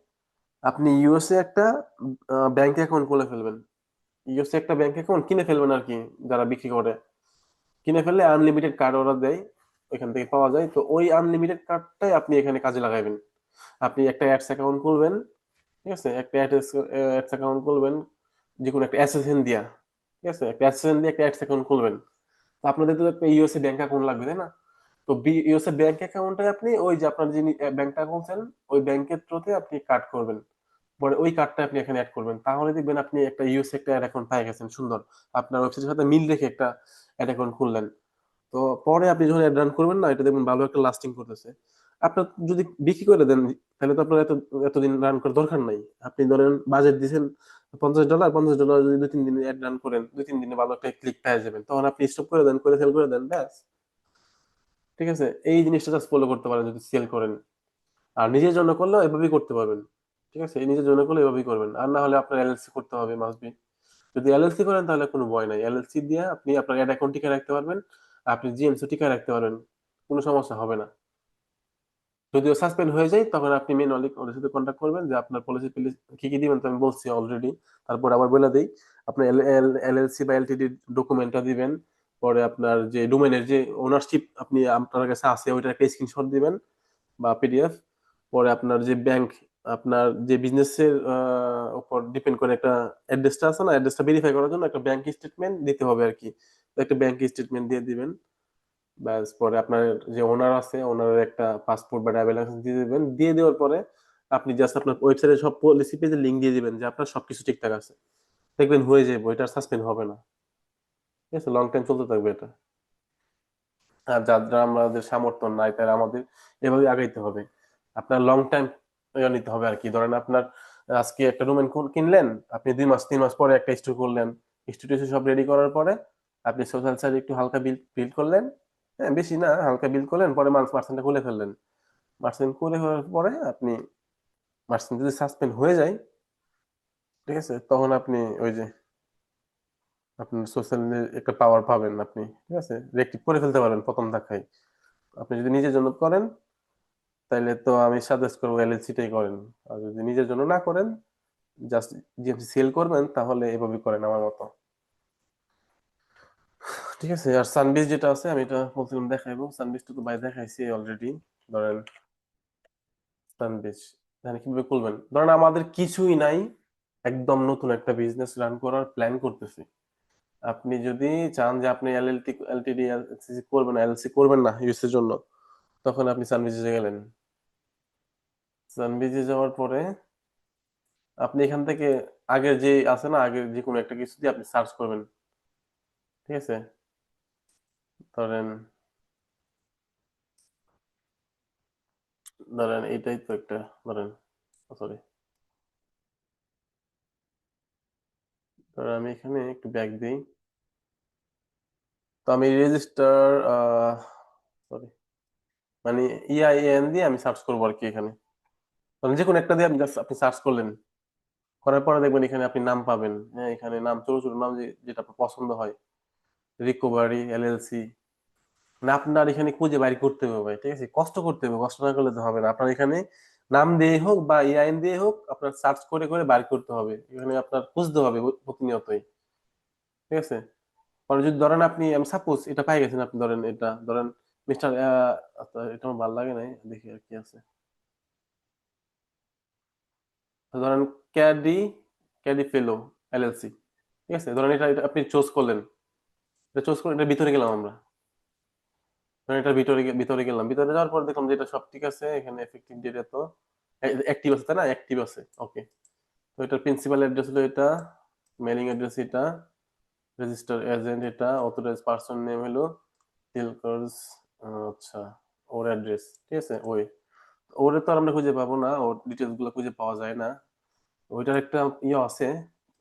আপনি ইউএসএ একটা ব্যাংক অ্যাকাউন্ট খুলে ফেলবেন, ইউএসএ একটা ব্যাংক অ্যাকাউন্ট কিনে ফেলবেন আর কি, যারা বিক্রি করে, কিনে ফেললে আনলিমিটেড কার্ড ওরা দেয়, এখান থেকে পাওয়া যায়, তো ওই আনলিমিটেড কার্ডটাই আপনি এখানে কাজে লাগাবেন। আপনি একটা অ্যাডস অ্যাকাউন্ট খুলবেন, ঠিক আছে, একটা অ্যাডস অ্যাকাউন্ট খুলবেন, যে কোনো একটা এসএসএন দিয়া, ঠিক আছে, একটা এসএসএন দিয়ে একটা অ্যাডস অ্যাকাউন্ট খুলবেন। তো আপনাদের তো একটা ইউএসএ ব্যাংক অ্যাকাউন্ট লাগবে, তাই না? তো ইউএসএ ব্যাংক অ্যাকাউন্টে আপনি ওই যে আপনার যিনি ব্যাংকটা খুলছেন, ওই ব্যাংকের থ্রুতে আপনি কাট করবেন, পরে ওই কার্ডটা আপনি এখানে অ্যাড করবেন, তাহলে দেখবেন আপনি একটা ইউএস একটা অ্যাড অ্যাকাউন্ট পেয়ে গেছেন সুন্দর। আপনার ওয়েবসাইটের সাথে মিল রেখে একটা অ্যাড অ্যাকাউন্ট খুললেন। তো পরে আপনি যখন অ্যাড রান করবেন না, এটা দেখবেন ভালো একটা লাস্টিং করতেছে। আপনার যদি বিক্রি করে দেন, তাহলে তো আপনার এতদিন রান করার দরকার নাই। আপনি ধরেন বাজেট দিয়েছেন $50, $50 যদি 2-3 দিনে অ্যাড রান করেন, 2-3 দিনে ভালো একটা ক্লিক পেয়ে যাবেন, তখন আপনি স্টপ করে দেন, করে সেল করে দেন, ব্যাস। ঠিক আছে, এই জিনিসটা জাস্ট ফলো করতে পারেন যদি সেল করেন। আর নিজের জন্য করলেও এভাবেই করতে পারবেন। ঠিক আছে, এই নিজের জন্য করলে এভাবেই করবেন, আর না হলে আপনার এলএলসি করতে হবে, মাস্ট বি। যদি এলএলসি করেন তাহলে কোনো ভয় নাই, এলএলসি দিয়ে আপনি আপনার অ্যাড অ্যাকাউন্ট টিকে রাখতে পারবেন, আপনি জিএমসি টিকে রাখতে পারবেন, কোনো সমস্যা হবে না। যদিও সাসপেন্ড হয়ে যায়, তখন আপনি ম্যানুয়ালি ওদের সাথে কন্ট্যাক্ট করবেন যে আপনার পলিসি কি কি দিবেন, তো আমি বলছি অলরেডি। তারপর আবার বলে দিই, আপনার এলএলসি বা এলটিডি ডকুমেন্টটা দিবেন। পরে আপনার যে ডোমেনের যে ওনারশিপ আপনি আপনার কাছে আছে, ওইটার একটা স্ক্রিনশট দিবেন বা পিডিএফ। পরে আপনার যে ব্যাংক, আপনার যে বিজনেসের উপর ডিপেন্ড করে একটা অ্যাড্রেসটা আছে না, অ্যাড্রেসটা ভেরিফাই করার জন্য একটা ব্যাংক স্টেটমেন্ট দিতে হবে আর কি। তো একটা ব্যাংক স্টেটমেন্ট দিয়ে দিবেন, ব্যাস। পরে আপনার যে ওনার আছে, ওনারের একটা পাসপোর্ট বা ড্রাইভিং লাইসেন্স দিয়ে দিবেন। দিয়ে দেওয়ার পরে আপনি জাস্ট আপনার ওয়েবসাইটে সব পলিসি পেজে লিঙ্ক দিয়ে দিবেন যে আপনার সবকিছু ঠিকঠাক আছে। দেখবেন হয়ে যাবে, ওইটার সাসপেন্ড হবে না। ঠিক আছে, লং টাইম চলতে থাকবে এটা। আর যারা আমাদের সামর্থ্য নাই, তারা আমাদের এভাবে আগাইতে হবে। আপনার লং টাইম নিতে হবে আর কি। ধরেন আপনার আজকে একটা ডোমেন কিনলেন, আপনি 2 মাস 3 মাস পরে একটা স্টোর করলেন। স্টোর সব রেডি করার পরে আপনি সোশ্যাল সাইটে একটু হালকা বিল্ড করলেন। হ্যাঁ, বেশি না, হালকা বিল্ড করলেন, পরে মার্চেন্টটা খুলে ফেললেন। মার্চেন্ট খুলে ফেলার পরে আপনি, মার্চেন্ট যদি সাসপেন্ড হয়ে যায়, ঠিক আছে, তখন আপনি ওই যে আপনার সোশ্যাল একটা পাওয়ার পাবেন আপনি। ঠিক আছে, রেক্টিভ করে ফেলতে পারবেন প্রথম ধাক্কায়। আপনি যদি নিজের জন্য করেন, তাইলে তো আমি সাজেস্ট করবো এলএলসি টাই করেন। আর যদি নিজের জন্য না করেন, জাস্ট জিএমসি সেল করবেন, তাহলে এভাবে করেন আমার মতো। ঠিক আছে, আর সানবিজ যেটা আছে, আমি এটা বলছিলাম দেখাইবো, সানবিজটা তো ভাই দেখাইছি অলরেডি। ধরেন সানবিজ এখানে কিভাবে খুলবেন, ধরেন আমাদের কিছুই নাই, একদম নতুন একটা বিজনেস রান করার প্ল্যান করতেছি। আপনি যদি চান যে আপনি এলটিডি এলসি করবেন, এলসি করবেন না ইউএস এর জন্য, তখন আপনি সানবিজে গেলেন। সানবিজে যাওয়ার পরে আপনি এখান থেকে আগের যে আছে না, আগের যে কোনো একটা কিছু দিয়ে আপনি সার্চ করবেন। ঠিক আছে, ধরেন ধরেন এইটাই তো একটা, ধরেন, সরি, ধরেন আমি এখানে একটু ব্যাক দিই। তো আমি রেজিস্টার, সরি, মানে EIN দিয়ে আমি সার্চ করবো আর কি এখানে। ধরেন যে কোনো একটা দিয়ে আপনি just আপনি সার্চ করলেন, করার পরে দেখবেন এখানে আপনি নাম পাবেন। হ্যাঁ, এখানে নাম, ছোট ছোট নাম, যেটা আপনার পছন্দ হয়, রিকভারি এলএলসি। মানে আপনার এখানে খুঁজে বাইর করতে হবে ভাই, ঠিক আছে, কষ্ট করতে হবে, কষ্ট না করলে তো হবে না। আপনার এখানে নাম দিয়ে হোক বা EIN দিয়ে হোক, আপনার সার্চ করে করে বাইর করতে হবে, এখানে আপনার খুঁজতে হবে প্রতিনিয়তই। ঠিক আছে, পরে যদি ধরেন আপনি, আমি সাপোজ এটা পাই গেছেন, আপনি ধরেন এটা ধরেন মিস্টার, এটা আমার ভালো লাগে নাই, দেখি আর কি আছে। তো ধরেন ক্যাডি ক্যাডি ফেলো এলএলসি। ঠিক আছে, ধরেন এটা আপনি চুজ করলেন, এটা চুজ করে এটার ভিতরে গেলাম আমরা। ধরেন এটার ভিতরে গেলাম, ভিতরে যাওয়ার পর দেখলাম যে এটা সব ঠিক আছে, এখানে এফেক্টিভ ডেট এত, অ্যাক্টিভ আছে তাই না, অ্যাক্টিভ আছে, ওকে। তো এটার প্রিন্সিপাল অ্যাড্রেস হলো এটা, মেলিং অ্যাড্রেস এটা, রেজিস্টার এজেন্ট এটা, অথরাইজ পারসন নেম হলো টেলকর্স, আচ্ছা, ওর অ্যাড্রেস, ঠিক আছে, ওই, ওরে তো আর আমরা খুঁজে পাবো না, ওর ডিটেলস গুলো খুঁজে পাওয়া যায় না। ওইটার একটা ইয়ে আছে,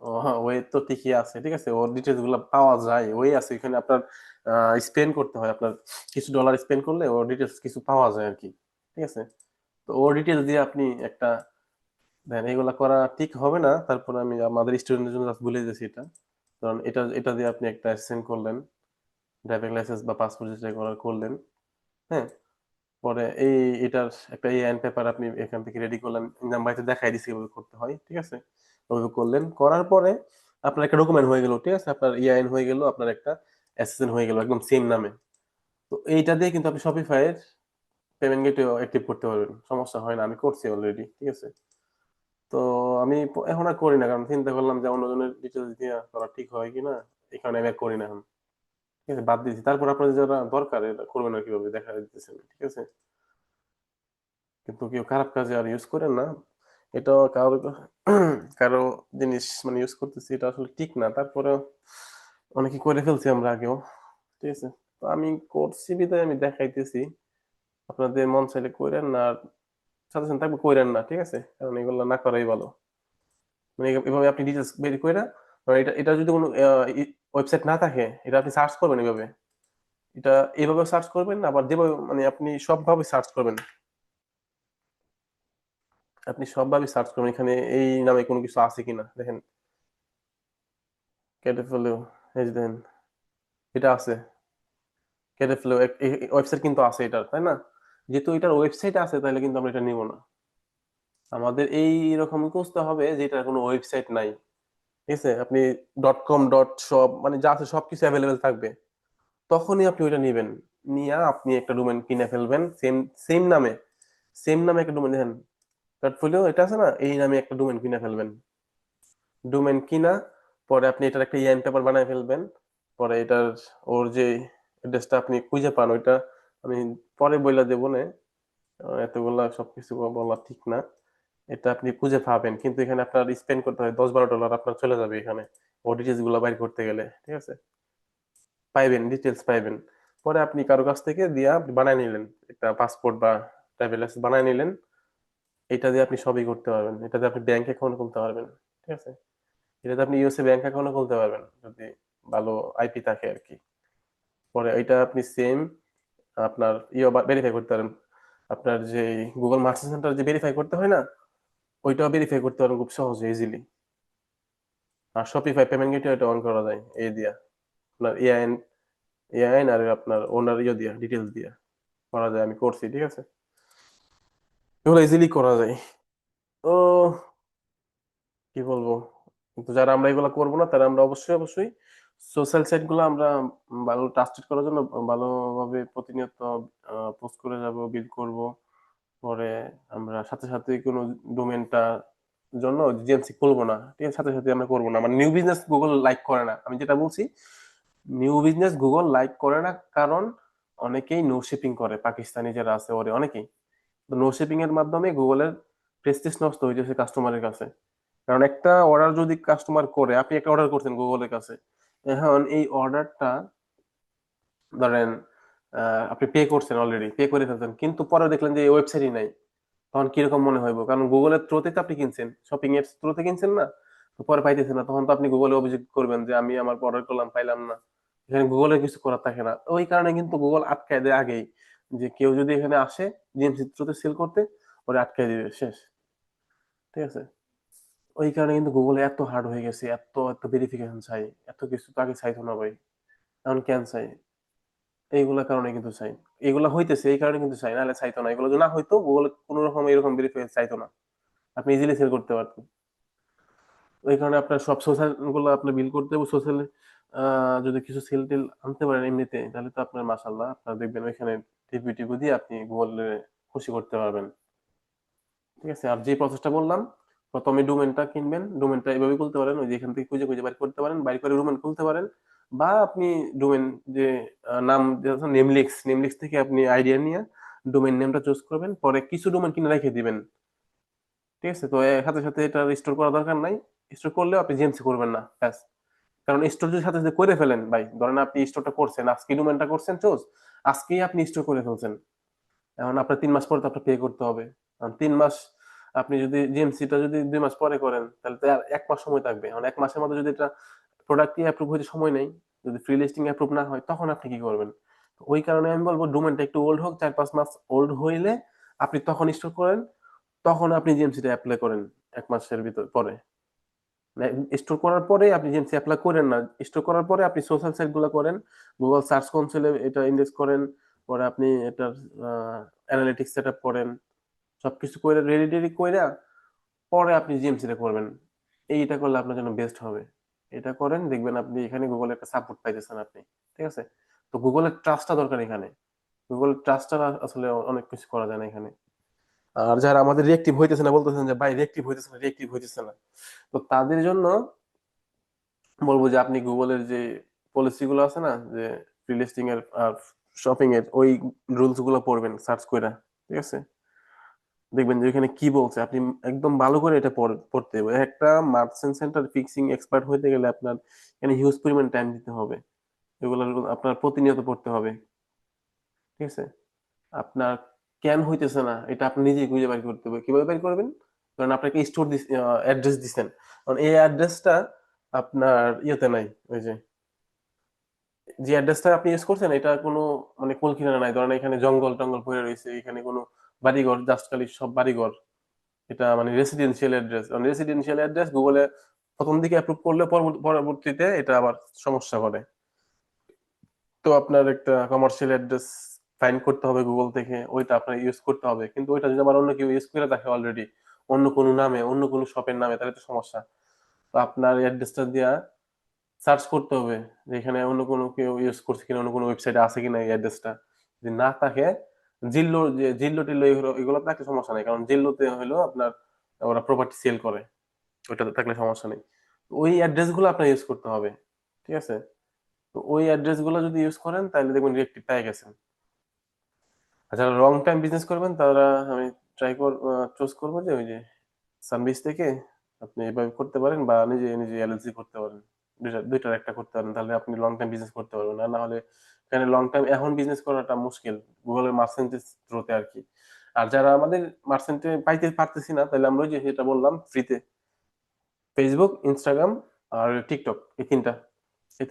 ও হ্যাঁ, ওই তো ঠিকই আছে, ঠিক আছে, ওর ডিটেলস গুলো পাওয়া যায়, ওই আছে এখানে। আপনার স্পেন্ড করতে হয়, আপনার কিছু ডলার স্পেন্ড করলে ওর ডিটেলস কিছু পাওয়া যায় আর কি। ঠিক আছে, তো ওর ডিটেলস দিয়ে আপনি একটা দেন, এগুলা করা ঠিক হবে না, তারপর আমি আমাদের স্টুডেন্টদের জন্য just বলে দিয়েছি এটা। কারণ এটা এটা দিয়ে আপনি একটা সেন্ড করলেন, ড্রাইভিং লাইসেন্স বা পাসপোর্ট যেটা করার করলেন। হ্যাঁ, পরে এটার একটা আইন পেপার আপনি এখান থেকে রেডি করলেন, ইনকাম বাইতে দেখাই দিছি কিভাবে করতে হয়, ঠিক আছে, ওইভাবে করলেন। করার পরে আপনার একটা ডকুমেন্ট হয়ে গেল, ঠিক আছে, আপনার ইআইএন হয়ে গেল, আপনার একটা এসএসএন হয়ে গেল, একদম সেম নামে। তো এইটা দিয়ে কিন্তু আপনি শপিফাইয়ের পেমেন্ট গেটওয়ে অ্যাক্টিভ করতে পারবেন, সমস্যা হয় না, আমি করছি অলরেডি। ঠিক আছে, তো আমি এখন আর করি না, কারণ চিন্তা করলাম যে অন্যজনের ডিটেলস দিয়ে করা ঠিক হয় কিনা, এই কারণে আমি আর করি না এখন। ঠিক আছে, বাদ দিয়েছি। তারপর আপনাদের যারা দরকার, এটা করবেন না কিভাবে দেখা দিতেছেন, ঠিক আছে, কিন্তু কেউ খারাপ কাজে আর ইউজ করেন না। এটা কারো কারো জিনিস মানে ইউজ করতেছি, এটা আসলে ঠিক না, তারপরে অনেকে করে ফেলছি আমরা আগেও। ঠিক আছে, তো আমি করছি বিধায় আমি দেখাইতেছি। আপনাদের মন চাইলে কইরেন না, আর সাজেশন থাকবে কইরেন না, ঠিক আছে, কারণ এগুলো না করাই ভালো। মানে এভাবে আপনি ডিটেলস বের করে, মানে এটা এটা যদি কোনো ওয়েবসাইট না থাকে, এটা আপনি সার্চ করবেন এভাবে। এটা এভাবে সার্চ করবেন, আবার যেভাবে মানে আপনি সবভাবে সার্চ করবেন। আপনি সবভাবে সার্চ করবেন এখানে এই নামে কোনো কিছু আছে কিনা, দেখেন। কেটে ফেলেও, এই যে দেখেন, এটা আছে। কেটে ফেলেও ওয়েবসাইট কিন্তু আছে এটা, তাই না? যেহেতু এটার ওয়েবসাইট আছে, তাহলে কিন্তু আমরা এটা নিব না। আমাদের এই রকম খুঁজতে হবে যেটার কোনো ওয়েবসাইট নাই। ঠিক আছে, আপনি .com .shop মানে যা আছে সবকিছু অ্যাভেলেবেল থাকবে, তখনই আপনি ওইটা নিবেন। নিয়ে আপনি একটা ডোমেন কিনে ফেলবেন, সেম সেম নামে, সেম নামে একটা ডোমেন, দেখেন পোর্টফোলিও এটা আছে না, এই নামে একটা ডোমেন কিনে ফেলবেন। ডোমেন কিনা পরে আপনি এটার একটা ইয়ান পেপার বানায় ফেলবেন। পরে এটার ওর যে অ্যাড্রেসটা আপনি খুঁজে পান, ওইটা আমি পরে বইলা দেবো না, এতগুলা সবকিছু বলা ঠিক না। এটা আপনি খুঁজে পাবেন, কিন্তু এখানে আপনার স্পেন্ড করতে হয় $10-12 আপনার চলে যাবে এখানে, ও ডিটেলস গুলো বাইর করতে গেলে। ঠিক আছে, পাইবেন, ডিটেলস পাইবেন। পরে আপনি কারো কাছ থেকে দিয়া আপনি বানায় নিলেন, একটা পাসপোর্ট বা ট্রাভেল লাইসেন্স বানায় নিলেন। এটা দিয়ে আপনি সবই করতে পারবেন, এটা দিয়ে আপনি ব্যাংক অ্যাকাউন্ট খুলতে পারবেন। ঠিক আছে, এটাতে আপনি ইউএসএ ব্যাংক অ্যাকাউন্ট খুলতে পারবেন যদি ভালো আইপি থাকে আর কি। পরে এটা আপনি সেম আপনার ভেরিফাই করতে পারেন, আপনার যে গুগল মার্চেন্ট সেন্টার যে ভেরিফাই করতে হয় না, ওইটাও ভেরিফাই করতে পারেন খুব সহজে, ইজিলি। আর শপিফাই পেমেন্ট গেটওয়ে এটা অন করা যায় এই দিয়া, আপনার এআইএন আর আপনার ওনার দিয়া ডিটেলস দিয়া করা যায়, আমি করছি। ঠিক আছে, এগুলো ইজিলি করা যায়। তো কি বলবো, কিন্তু যারা আমরা এগুলো করবো না, তারা আমরা অবশ্যই অবশ্যই সোশ্যাল সাইট গুলো আমরা ভালো ট্রাস্টেড করার জন্য ভালোভাবে প্রতিনিয়ত পোস্ট করে যাব, বিল্ড করব। পরে আমরা সাথে সাথে কোনো ডোমেনটা জন্য জিএমসি খুলবো না, ঠিক আছে, সাথে সাথে আমরা করবো না। মানে নিউ বিজনেস গুগল লাইক করে না, আমি যেটা বলছি, নিউ বিজনেস গুগল লাইক করে না, কারণ অনেকেই নো শিপিং করে, পাকিস্তানি যারা আছে ওরে অনেকেই। নো শিপিং এর মাধ্যমে গুগলের প্রেস্টিজ নষ্ট হয়ে যাচ্ছে কাস্টমারের কাছে। কারণ একটা অর্ডার যদি কাস্টমার করে, আপনি একটা অর্ডার করছেন গুগলের কাছে, এখন এই অর্ডারটা ধরেন আপনি পে করছেন, অলরেডি পে করে ফেলছেন, কিন্তু পরে দেখলেন যে এই ওয়েবসাইটই নাই, তখন কিরকম মনে হইব? কারণ গুগলের থ্রুতে তো আপনি কিনছেন, শপিং এর থ্রুতে কিনছেন না, তো পরে পাইতেছেন না, তখন তো আপনি গুগলে অভিযোগ করবেন যে আমি আমার অর্ডার করলাম পাইলাম না। এখানে গুগলের কিছু করার থাকে না, ওই কারণে কিন্তু গুগল আটকায় দেয় আগেই, যে কেউ যদি এখানে আসে জিএমসি থ্রুতে সেল করতে, ওরে আটকায় দিবে, শেষ। ঠিক আছে, ওই কারণে কিন্তু গুগল এত হার্ড হয়ে গেছে, এত এত ভেরিফিকেশন চাই, এত কিছু তো আগে চাইতো না ভাই, এখন কেন চাই? এইগুলা কারণে কিন্তু চাই, এগুলা হইতেছে এই কারণে কিন্তু চাই, নাহলে চাইতো না। এগুলো যদি না হইতো, গুগল কোন রকম এরকম ভেরিফিকেশন চাইতো না, আপনি ইজিলি সেল করতে পারতেন। ওই কারণে আপনার সব সোশ্যাল গুলো আপনার বিল করতে হবে, সোশ্যাল যদি কিছু সেল টেল আনতে পারেন এমনিতে, তাহলে তো আপনার মাশাল্লাহ, আপনার দেখবেন ওইখানে টিপি টিপি দিয়ে আপনি গুগলে খুশি করতে পারবেন। ঠিক আছে, আর যে প্রসেসটা বললাম, প্রথমে ডোমেনটা কিনবেন, ডোমেনটা এভাবে খুলতে পারেন, ওই যে এখান থেকে খুঁজে খুঁজে বাইর করতে পারেন, বাইর করে ডোমেন খুলতে পারেন। বা আপনি ডোমেন যে নাম, নেমলিক্স, নেমলিক্স থেকে আপনি আইডিয়া নিয়ে ডোমেন নেমটা চুজ করবেন, পরে কিছু ডোমেন কিনে রেখে দিবেন। ঠিক আছে, তো এর সাথে সাথে এটা স্টোর করা দরকার নাই, স্টোর করলেও আপনি জিএমসি করবেন না, ব্যাস। কারণ স্টোর যদি সাথে সাথে করে ফেলেন ভাই, ধরেন আপনি স্টোরটা করছেন আজকে, ডোমেনটা করছেন চুজ, আজকেই আপনি স্টোর করে ফেলছেন, এখন আপনার 3 মাস পরে তো আপনার পে করতে হবে। কারণ 3 মাস, আপনি যদি জিএমসিটা যদি 2 মাস পরে করেন, তাহলে তো আর 1 মাস সময় থাকবে। এখন 1 মাসের মধ্যে যদি এটা প্রোডাক্টই অ্যাপ্রুভ হইতে সময় নেই, যদি ফ্রি লিস্টিং অ্যাপ্রুভ না হয়, তখন আপনি কি করবেন? ওই কারণে আমি বলবো ডোমেনটা একটু ওল্ড হোক, 4-5 মাস ওল্ড হইলে আপনি তখন স্টোর করেন, তখন আপনি জিএমসিটা অ্যাপ্লাই করেন 1 মাসের ভিতর পরে। স্টোর করার পরে আপনি জিএমসি অ্যাপ্লাই করেন না, স্টোর করার পরে আপনি সোশ্যাল সাইট গুলো করেন, গুগল সার্চ কনসোলে এটা ইন্ডেক্স করেন, পরে আপনি এটার অ্যানালিটিক্স সেট আপ করেন, সবকিছু করে রেডি টেডি কইরা পরে আপনি জিএমসি টা করবেন। এইটা করলে আপনার জন্য বেস্ট হবে। এটা করেন, দেখবেন আপনি এখানে গুগলে একটা সাপোর্ট পাইতেছেন আপনি। ঠিক আছে, তো গুগলের ট্রাস্টটা দরকার এখানে, গুগল ট্রাস্টটা আসলে অনেক কিছু করা যায় না এখানে। আর যারা আমাদের রিয়েক্টিভ হইতেছে না, বলতেছেন যে ভাই রিয়েক্টিভ হইতেছে না, রিয়েক্টিভ হইতেছে না, তো তাদের জন্য বলবো যে আপনি গুগলের যে পলিসি গুলো আছে না, যে ফ্রি লিস্টিং এর আর শপিং এর, ওই রুলস গুলো পড়বেন সার্চ কইরা। ঠিক আছে, দেখবেন যে এখানে কি বলছে, আপনি একদম ভালো করে এটা পড়তে হবে। একটা মার্চেন্ট সেন্টার ফিক্সিং এক্সপার্ট হতে গেলে আপনার এখানে হিউজ পরিমাণ টাইম দিতে হবে, এগুলো আপনার প্রতিনিয়ত পড়তে হবে। ঠিক আছে, আপনার কেন হইতেছে না এটা আপনি নিজেই খুঁজে বের করতে হবে। কিভাবে বের করবেন? কারণ আপনাকে স্টোর অ্যাড্রেস দিচ্ছেন, কারণ এই অ্যাড্রেসটা আপনার ইয়েতে নাই। ওই যে অ্যাড্রেসটা আপনি ইউজ করছেন এটা কোনো মানে কুল কিনারা নাই, ধরেন এখানে জঙ্গল টঙ্গল পড়ে রয়েছে, এখানে কোনো বাড়িঘর, জাস্ট খালি সব বাড়িঘর। এটা মানে রেসিডেন্সিয়াল অ্যাড্রেস, কারণ রেসিডেন্সিয়াল অ্যাড্রেস গুগলে প্রথম দিকে অ্যাপ্রুভ করলে পরবর্তীতে এটা আবার সমস্যা করে। তো আপনার একটা কমার্শিয়াল অ্যাড্রেস ফাইন্ড করতে হবে গুগল থেকে, ওইটা আপনার ইউজ করতে হবে। কিন্তু ওইটা যদি আবার অন্য কেউ ইউজ করে থাকে অলরেডি, অন্য কোনো নামে, অন্য কোনো শপের নামে, তাহলে তো সমস্যা। তো আপনার অ্যাড্রেসটা দিয়া সার্চ করতে হবে যে এখানে অন্য কোনো কেউ ইউজ করছে কিনা, অন্য কোনো ওয়েবসাইটে আছে কিনা এই অ্যাড্রেসটা। যদি না থাকে, জিল্লো টিল্লো এগুলো এগুলো থাকলে সমস্যা নেই, কারণ জিল্লোতে হলো আপনার ওরা প্রপার্টি সেল করে, ওইটাতে থাকলে সমস্যা নেই। ওই অ্যাড্রেস গুলো আপনার ইউজ করতে হবে। ঠিক আছে, তো ওই অ্যাড্রেস গুলো যদি ইউজ করেন তাহলে দেখবেন রিয়েক্টিভ পেয়ে গেছেন। আর যারা লং টাইম বিজনেস করবেন তারা আমি চুজ করবো যে ওই যে সানবিচ থেকে আপনি এভাবে করতে পারেন, বা নিজে নিজে এলএলসি করতে পারেন। দুইটার একটা করতে পারেন, তাহলে আপনি লং টাইম বিজনেস করতে পারবেন। আর না হলে এখানে লং টাইম এখন বিজনেস করাটা মুশকিল, গুগলের মার্চেন্টেজ থ্রুতে আর কি। আর যারা আমাদের মার্চেন্টে পাইতে পারতেছি না, তাহলে আমরা ওই যে যেটা বললাম ফ্রিতে, ফেসবুক, ইনস্টাগ্রাম আর টিকটক, এই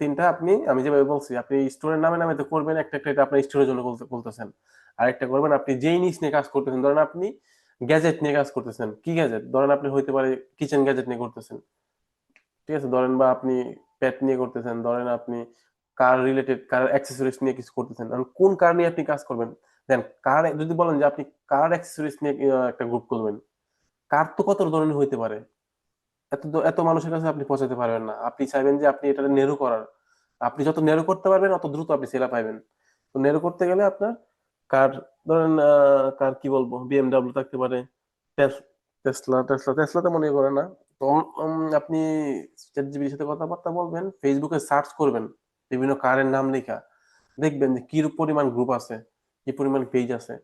তিনটা আপনি আমি যেভাবে বলছি আপনি স্টোরের নামে নামে তো করবেন একটা একটা, এটা আপনার স্টোরের জন্য বলতেছেন। আর একটা করবেন আপনি যেই নিচ নিয়ে কাজ করতেছেন, ধরেন আপনি গ্যাজেট নিয়ে কাজ করতেছেন, কি গ্যাজেট, ধরেন আপনি হইতে পারে কিচেন গ্যাজেট নিয়ে করতেছেন। ঠিক আছে, ধরেন বা আপনি পেট নিয়ে করতেছেন, ধরেন আপনি কার রিলেটেড, কার অ্যাক্সেসরিজ নিয়ে কিছু করতেছেন, এখন কোন কার নিয়ে আপনি কাজ করবেন। দেন কার যদি বলেন যে আপনি কার অ্যাক্সেসরিজ নিয়ে একটা গ্রুপ করবেন, কার তো কত ধরনের হইতে পারে, এত মানুষের কাছে আপনি পৌঁছাতে পারবেন না। আপনি চাইবেন যে আপনি এটা নেরো করার, আপনি যত নেরো করতে পারবেন অত দ্রুত আপনি সেলা পাইবেন। তো নেরো করতে গেলে আপনার কার, ধরেন কার কি বলবো, বিএমডাব্লিউ থাকতে পারে, টেসলাতে মনে করে না। তো আপনি চ্যাটজিপিটির সাথে কথাবার্তা বলবেন, ফেসবুকে সার্চ করবেন বিভিন্ন কারের নাম লেখা, দেখবেন যে কি পরিমাণ গ্রুপ আছে, কি পরিমাণ পেজ আছে।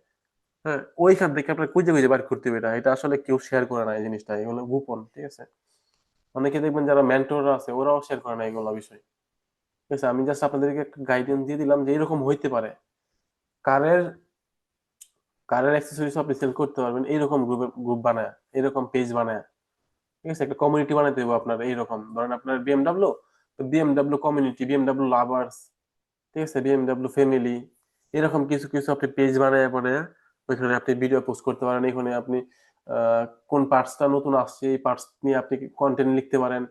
হ্যাঁ, ওইখান থেকে আপনার খুঁজে খুঁজে বার করতে হবে, এটা এটা আসলে কেউ শেয়ার করে না এই জিনিসটা, এগুলো গোপন। ঠিক আছে, অনেকে দেখবেন যারা মেন্টররা আছে ওরাও শেয়ার করে না এগুলো বিষয়। ঠিক আছে, আমি জাস্ট আপনাদেরকে একটা গাইডেন্স দিয়ে দিলাম যে এরকম হইতে পারে। কারের কারের অ্যাক্সেসরিজ আপনি সেল করতে পারবেন এইরকম গ্রুপ বানায়, এরকম পেজ বানায়। ঠিক আছে, একটা কমিউনিটি বানাইতে হবে আপনার এইরকম, ধরেন আপনার বিএমডাব্লিউ, তো বিএমডাব্লিউ কমিউনিটি, বিএমডাব্লিউ লাভার্স, ঠিক আছে, বিএমডাব্লিউ ফ্যামিলি, এরকম কিছু কিছু আপনি পেজ বানায় বানায় ওইখানে আপনি ভিডিও পোস্ট করতে পারেন। এখানে আপনি কোন পার্টসটা নতুন আসছে এই পার্টস নিয়ে আপনি কন্টেন্ট লিখতে পারেন।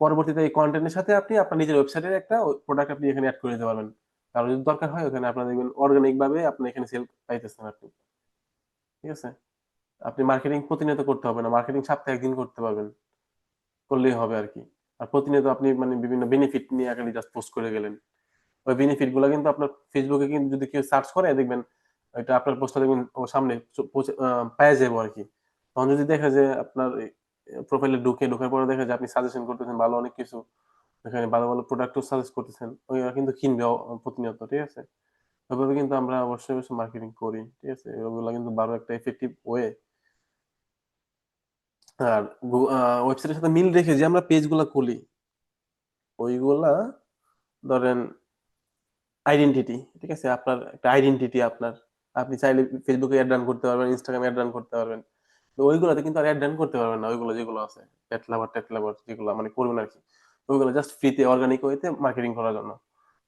পরবর্তীতে এই কন্টেন্টের সাথে আপনি আপনার নিজের ওয়েবসাইটের একটা প্রোডাক্ট আপনি এখানে অ্যাড করে দিতে পারবেন। কারো যদি দরকার হয় ওখানে আপনার দেখবেন অর্গানিক ভাবে আপনি এখানে সেল পাইতেছেন আপনি। ঠিক আছে, আপনি মার্কেটিং প্রতিনিয়ত করতে হবে না, মার্কেটিং সপ্তাহে একদিন করতে পারবেন, করলেই হবে আর কি। আর প্রতিনিয়ত আপনি মানে বিভিন্ন বেনিফিট নিয়ে এখানে জাস্ট পোস্ট করে গেলেন, ওই বেনিফিট গুলো কিন্তু আপনার ফেসবুকে কিন্তু যদি কেউ সার্চ করে দেখবেন এটা আপনার পোস্টটা দেখবেন ও সামনে পাওয়া যাবো আর কি। তখন যদি দেখা যায় আপনার প্রোফাইলে ঢোকার পরে দেখা যায় আপনি সাজেশন করতেছেন ভালো অনেক কিছু, এখানে ভালো ভালো প্রোডাক্টও সাজেস্ট করতেছেন, ওইরা কিন্তু কিনবে প্রতিনিয়ত। ঠিক আছে, ওইভাবে কিন্তু আমরা অবশ্যই অবশ্যই মার্কেটিং করি। ঠিক আছে, ওগুলো কিন্তু ভালো একটা এফেক্টিভ ওয়ে। আর ওয়েবসাইটের সাথে মিল রেখে যে আমরা পেজ গুলা খুলি, ওইগুলা ধরেন আইডেন্টিটি, ঠিক আছে, আপনার একটা আইডেন্টিটি আপনার, আপনি চাইলে ফেসবুকে অ্যাড রান করতে পারবেন, ইনস্টাগ্রামে অ্যাড রান করতে পারবেন। তো ওইগুলোতে কিন্তু আর অ্যাড রান করতে পারবেন না, ওইগুলো যেগুলো আছে টেট লাভার যেগুলো মানে করবেন আর কি, ওইগুলো জাস্ট ফ্রিতে অর্গানিক ওয়েতে মার্কেটিং করার জন্য।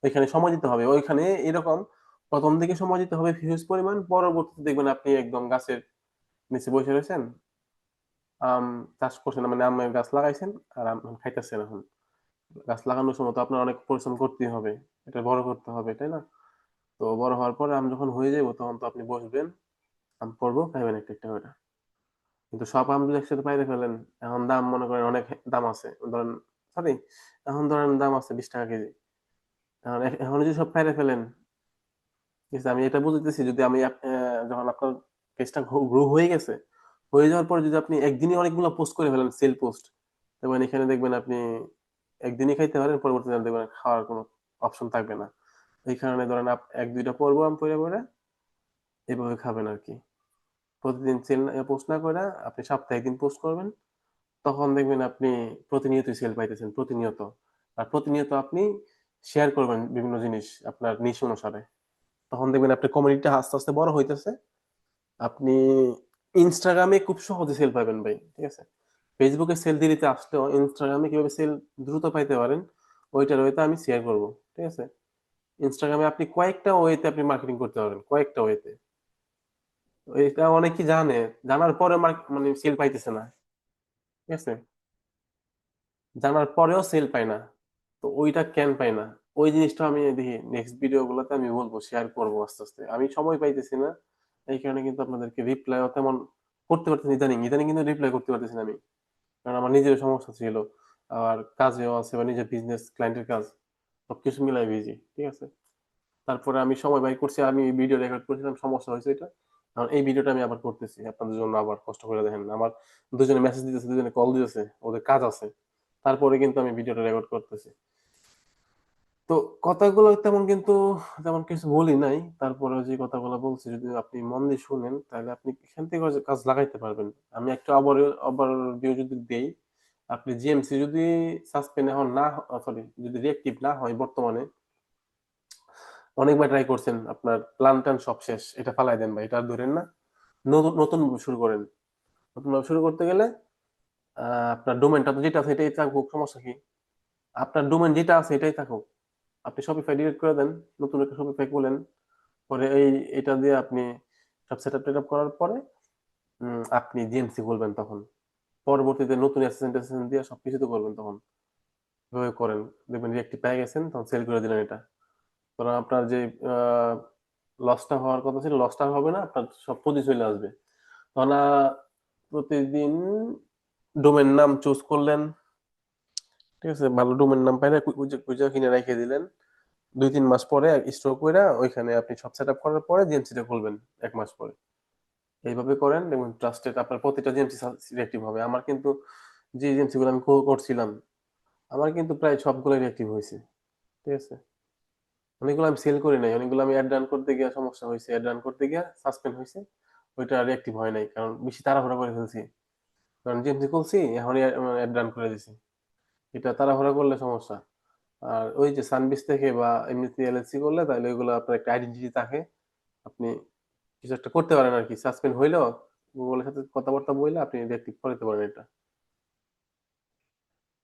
ওইখানে সময় দিতে হবে, ওইখানে এরকম প্রথম দিকে সময় দিতে হবে হিউজ পরিমাণ, পরবর্তীতে দেখবেন আপনি একদম গাছের নিচে বসে রয়েছেন, আম চাষ করছেন, মানে আমের গাছ লাগাইছেন আর আম খাইতেছেন এখন। গাছ লাগানোর সময় তো আপনার অনেক পরিশ্রম করতেই হবে, এটা বড় করতে হবে, তাই না? তো বড় হওয়ার পরে আম যখন হয়ে যাবো তখন তো আপনি বসবেন, আম পড়বো, খাইবেন একটা একটা করে। কিন্তু সব আম যদি একসাথে পাইরে ফেলেন, এখন দাম মনে করেন অনেক দাম আছে, ধরেন সরি, এখন ধরেন দাম আছে 20 টাকা কেজি। এখন যদি সব পাইরে ফেলেন, ঠিক আছে, আমি এটা বুঝতেছি যদি আমি যখন আপনার পেজটা গ্রো হয়ে গেছে, হয়ে যাওয়ার পরে যদি আপনি একদিনই অনেকগুলো পোস্ট করে ফেলেন, সেল পোস্ট, তখন এখানে দেখবেন আপনি একদিনই খাইতে পারেন, পরবর্তীতে আর দেখবেন খাওয়ার কোনো অপশন থাকবে না। এই কারণে ধরেন এক দুইটা পর্ব আম পরে পরে এভাবে খাবেন আর কি। প্রতিদিন সেল পোস্ট না করে আপনি সপ্তাহে একদিন পোস্ট করবেন, তখন দেখবেন আপনি প্রতিনিয়তই সেল পাইতেছেন, প্রতিনিয়ত। আর প্রতিনিয়ত আপনি শেয়ার করবেন বিভিন্ন জিনিস আপনার নিশ অনুসারে। তখন দেখবেন আপনার কমিউনিটি আস্তে আস্তে বড় হইতেছে। আপনি ইনস্টাগ্রামে খুব সহজে সেল পাবেন ভাই, ঠিক আছে? ফেসবুকে সেল দেরিতে আসলেও ইনস্টাগ্রামে কিভাবে সেল দ্রুত পাইতে পারেন ওইটার ওয়েতে আমি শেয়ার করব, ঠিক আছে? ইনস্টাগ্রামে আপনি কয়েকটা ওয়েতে আপনি মার্কেটিং করতে পারবেন, কয়েকটা ওয়েতে। এটা অনেকে জানে, জানার পরে মানে সেল পাইতেছে না, ঠিক আছে? জানার পরেও সেল পায় না, তো ওইটা কেন পায় না? ওই জিনিসটা আমি দেখি নেক্সট ভিডিও গুলোতে আমি বলবো, শেয়ার করবো আস্তে আস্তে। আমি সময় পাইতেছি না, এই কারণে কিন্তু আপনাদেরকে রিপ্লাইও তেমন করতে পারতেছি না। ইদানিং ইদানিং কিন্তু রিপ্লাই করতে পারতেছি না আমি, কারণ আমার নিজের সমস্যা ছিল, আর কাজেও আছে বা নিজের বিজনেস ক্লায়েন্টের কাজ, সবকিছু মিলাই বিজি, ঠিক আছে? তারপরে আমি সময় বাই করছি, আমি ভিডিও রেকর্ড করেছিলাম, সমস্যা হয়েছে এটা। কারণ এই ভিডিওটা আমি আবার করতেছি আপনাদের জন্য, আবার কষ্ট করে দেখেন আমার দুজনে মেসেজ দিতেছে, দুজনে কল দিতেছে, ওদের কাজ আছে, তারপরে কিন্তু আমি ভিডিওটা রেকর্ড করতেছি। তো কথাগুলো তেমন কিন্তু তেমন কিছু বলি নাই, তারপরে যে কথাগুলো বলছি যদি আপনি মন দিয়ে শুনেন তাহলে আপনি এখান থেকে কাজ লাগাইতে পারবেন। আমি একটা ওভার ভিউ যদি দেই, আপনি জিএমসি যদি সাসপেন্ড এখন না, সরি, যদি রিঅ্যাক্টিভ না হয় বর্তমানে, অনেকবার ট্রাই করছেন, আপনার প্ল্যান ট্যান সব শেষ, এটা ফালাই দেন ভাই, এটা আর ধরেন না। নতুন নতুন শুরু করেন। নতুন ভাবে শুরু করতে গেলে আপনার ডোমেনটা তো যেটা আছে এটাই থাকুক, সমস্যা কি? আপনার ডোমেন যেটা আছে এটাই থাকুক। আপনি শপিফাই ডিলিট করে দেন, নতুন একটা শপিফাই খুলেন, পরে এটা দিয়ে আপনি সব সেটআপ টেটআপ করার পরে আপনি জিএমসি খুলবেন তখন। পরবর্তীতে নতুন অ্যাসিস্ট্যান্ট অ্যাসিস্ট্যান্ট দিয়ে সবকিছু তো করবেন তখন। এভাবে করেন, দেখবেন রিঅ্যাক্টিভ পেয়ে গেছেন, তখন সেল করে দিলেন এটা। কারণ আপনার যে লসটা হওয়ার কথা ছিল, লসটা হবে না, আপনার সব পুঁজি চলে আসবে। তখন প্রতিদিন ডোমেন নাম চুজ করলেন, ঠিক আছে? ভালো ডোমেন নাম পাইলে খুঁজে খুঁজে কিনে রেখে দিলেন। 2-3 মাস পরে স্টক কইরা ওইখানে আপনি সব সেট আপ করার পরে জিএমসিটা খুলবেন 1 মাস পরে। এইভাবে করেন, দেখবেন ট্রাস্টেড আপনার প্রতিটা জিএমসি রিঅ্যাক্টিভ হবে। আমার কিন্তু যে এজেন্সি গুলো আমি করছিলাম, আমার কিন্তু প্রায় সবগুলো রিঅ্যাক্টিভ হয়েছে, ঠিক আছে? অনেকগুলো আমি সেল করি নাই, অনেকগুলো আমি অ্যাড রান করতে গিয়ে সমস্যা হয়েছে, অ্যাড রান করতে গিয়ে সাসপেন্ড হয়েছে, ওইটা রিঅ্যাক্টিভ হয় নাই, কারণ বেশি তাড়াহুড়া করে ফেলছি। কারণ জিএমসি খুলছি, এখন অ্যাড রান করে দিছি, এটা তাড়াহুড়া করলে সমস্যা। আর ওই যে সানবিস থেকে বা এমনিতে এলএলসি করলে তাহলে ওইগুলো আপনার একটা আইডেন্টিটি থাকে, আপনি কিছু একটা করতে পারেন আর কি, সাসপেন্ড হইলেও গুগলের সাথে কথাবার্তা বললে আপনি রিঅ্যাক্টিভ করতে পারেন এটা।